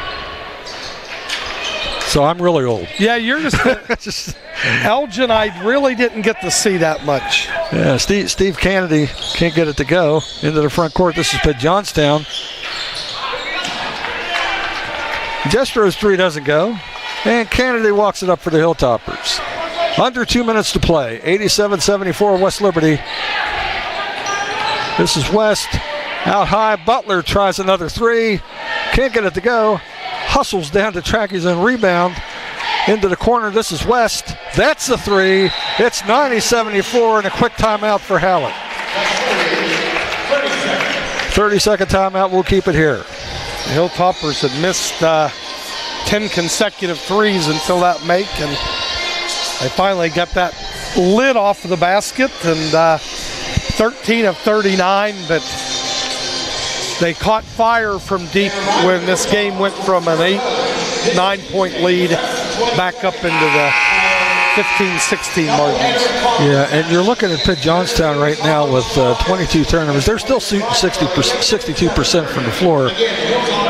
So I'm really old. Yeah, you're just Elgin, I really didn't get to see that much. Yeah, Steve Kennedy can't get it to go into the front court. This is Pitt Johnstown. Jestro's three doesn't go. And Kennedy walks it up for the Hilltoppers. Under 2 minutes to play. 87-74 West Liberty. This is West. Out high. Butler tries another three. Can't get it to go. Hustles down to track his own rebound. Into the corner. This is West. That's the three. It's 90-74 and a quick timeout for Hallett. 30-second timeout. We'll keep it here. The Hilltoppers had missed 10 consecutive threes until that make, and they finally got that lid off of the basket, and 13 of 39, but they caught fire from deep when this game went from an 8-9 point lead back up into the 15-16 margins. Yeah, and you're looking at Pitt Johnstown right now with 22 turnovers. They're still shooting 62% from the floor,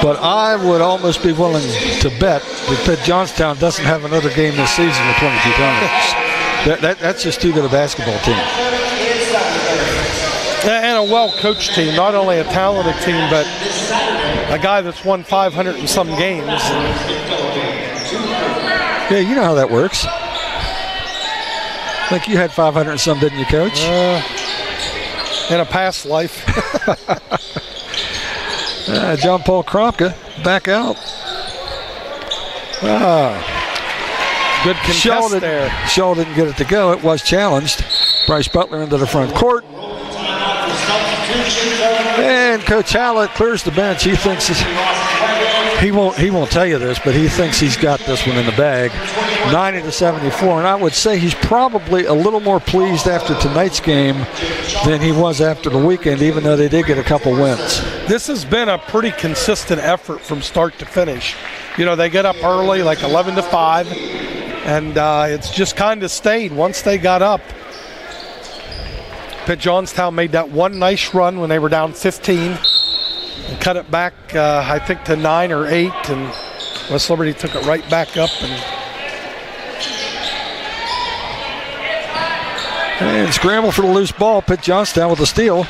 but I would almost be willing to bet that Pitt Johnstown doesn't have another game this season with 22 turnovers. That's just too good a basketball team. And a well-coached team, not only a talented team, but a guy that's won 500 and some games. Yeah, you know how that works. I think you had 500 and some, didn't you, Coach? In a past life. John Paul Kropka back out. Good contest there. Shaw didn't get it to go. It was challenged. Bryce Butler into the front court. And Coach Hallett clears the bench. He thinks he won't tell you this, but he thinks he's got this one in the bag. 90-74, and I would say he's probably a little more pleased after tonight's game than he was after the weekend, even though they did get a couple wins. This has been a pretty consistent effort from start to finish. You know, they get up early, like 11-5, and it's just kind of stayed once they got up. Pitt Johnstown made that one nice run when they were down 15 and cut it back, I think, to 9 or 8, and West Liberty took it right back up. And scramble for the loose ball. Pitt Johnstown with a steal.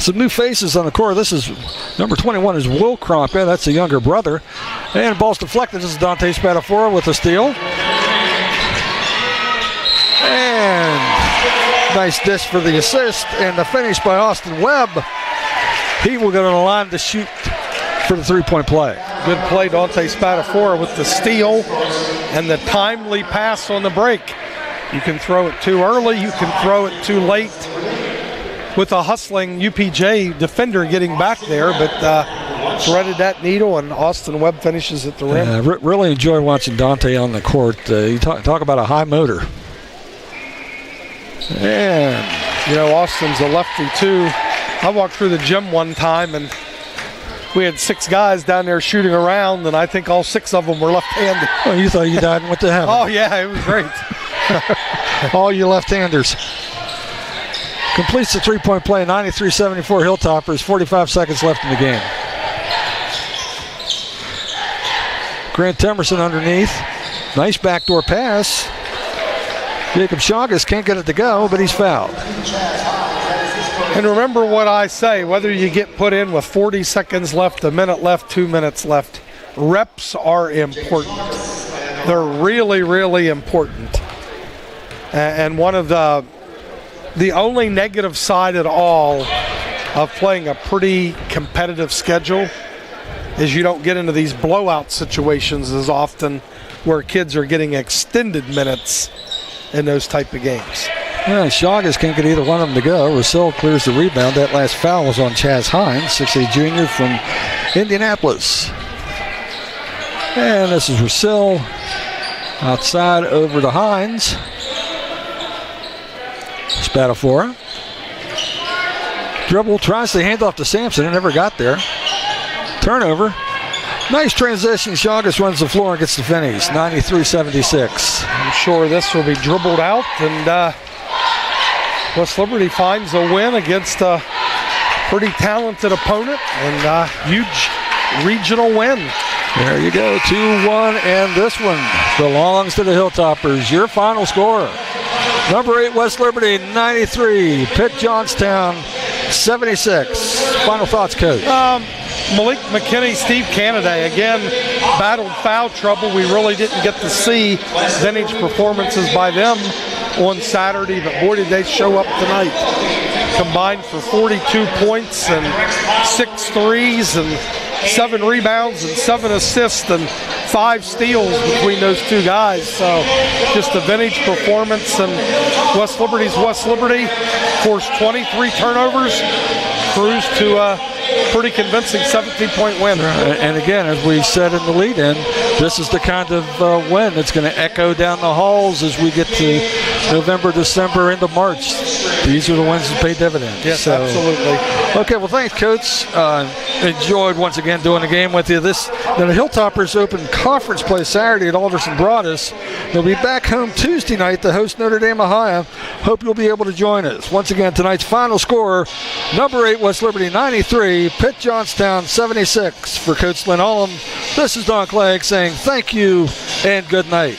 Some new faces on the court. This is number 21 is Will Cronka. That's the younger brother. And ball's deflected. This is Dante Spadafora with a steal. And nice dish for the assist. And the finish by Austin Webb. He will go to the line to shoot for the three-point play. Good play, Dante Spadafora with the steal and the timely pass on the break. You can throw it too early, you can throw it too late with a hustling UPJ defender getting back there, but threaded that needle, and Austin Webb finishes at the rim. Really enjoy watching Dante on the court. You talk about a high motor. And, you know, Austin's a lefty too. I walked through the gym one time, and we had 6 guys down there shooting around, and I think all 6 of them were left-handed. Oh, you thought you died and went to heaven. Oh, yeah, it was great. All you left-handers. Completes the three-point play, 93-74 Hilltoppers, 45 seconds left in the game. Grant Temerson underneath. Nice backdoor pass. Jacob Chagas can't get it to go, but he's fouled. And remember what I say, whether you get put in with 40 seconds left, a minute left, 2 minutes left, reps are important. They're really, really important. And one of the only negative side at all of playing a pretty competitive schedule is you don't get into these blowout situations as often where kids are getting extended minutes in those type of games. Yeah, Chagas can't get either one of them to go. Russell clears the rebound. That last foul was on Chaz Hines, 6'8" junior from Indianapolis. And this is Russell outside over to Hines. Spadafora. Dribble, tries to hand off to Sampson. It never got there. Turnover. Nice transition. Chagas runs the floor and gets the finish. 93-76. I'm sure this will be dribbled out, and West Liberty finds a win against a pretty talented opponent, and huge regional win. There you go, 2-1, and this one belongs to the Hilltoppers. Your final score, number 8 West Liberty 93, Pitt Johnstown 76. Final thoughts, Coach? Malik McKinney, Steve Canaday, again, battled foul trouble. We really didn't get to see vintage performances by them on Saturday, but boy, did they show up tonight. Combined for 42 points and 6 threes and 7 rebounds and 7 assists and 5 steals between those 2 guys. So just a vintage performance, and West Liberty's West Liberty forced 23 turnovers, cruised to a pretty convincing 17-point win. And again, as we said in the lead-in, this is the kind of win that's going to echo down the halls as we get to November, December, into March. These are the ones that pay dividends. Yes, absolutely. Okay, well, thanks, Coach. Enjoyed once again doing the game with you. The Hilltoppers open conference play Saturday at Alderson Broadus. They'll be back home Tuesday night to host Notre Dame Ohio. Hope you'll be able to join us. Once again, tonight's final score, number 8 West Liberty 93, Pitt Johnstown 76. For Coach Lynn Ullum, this is Don Clegg saying thank you and good night.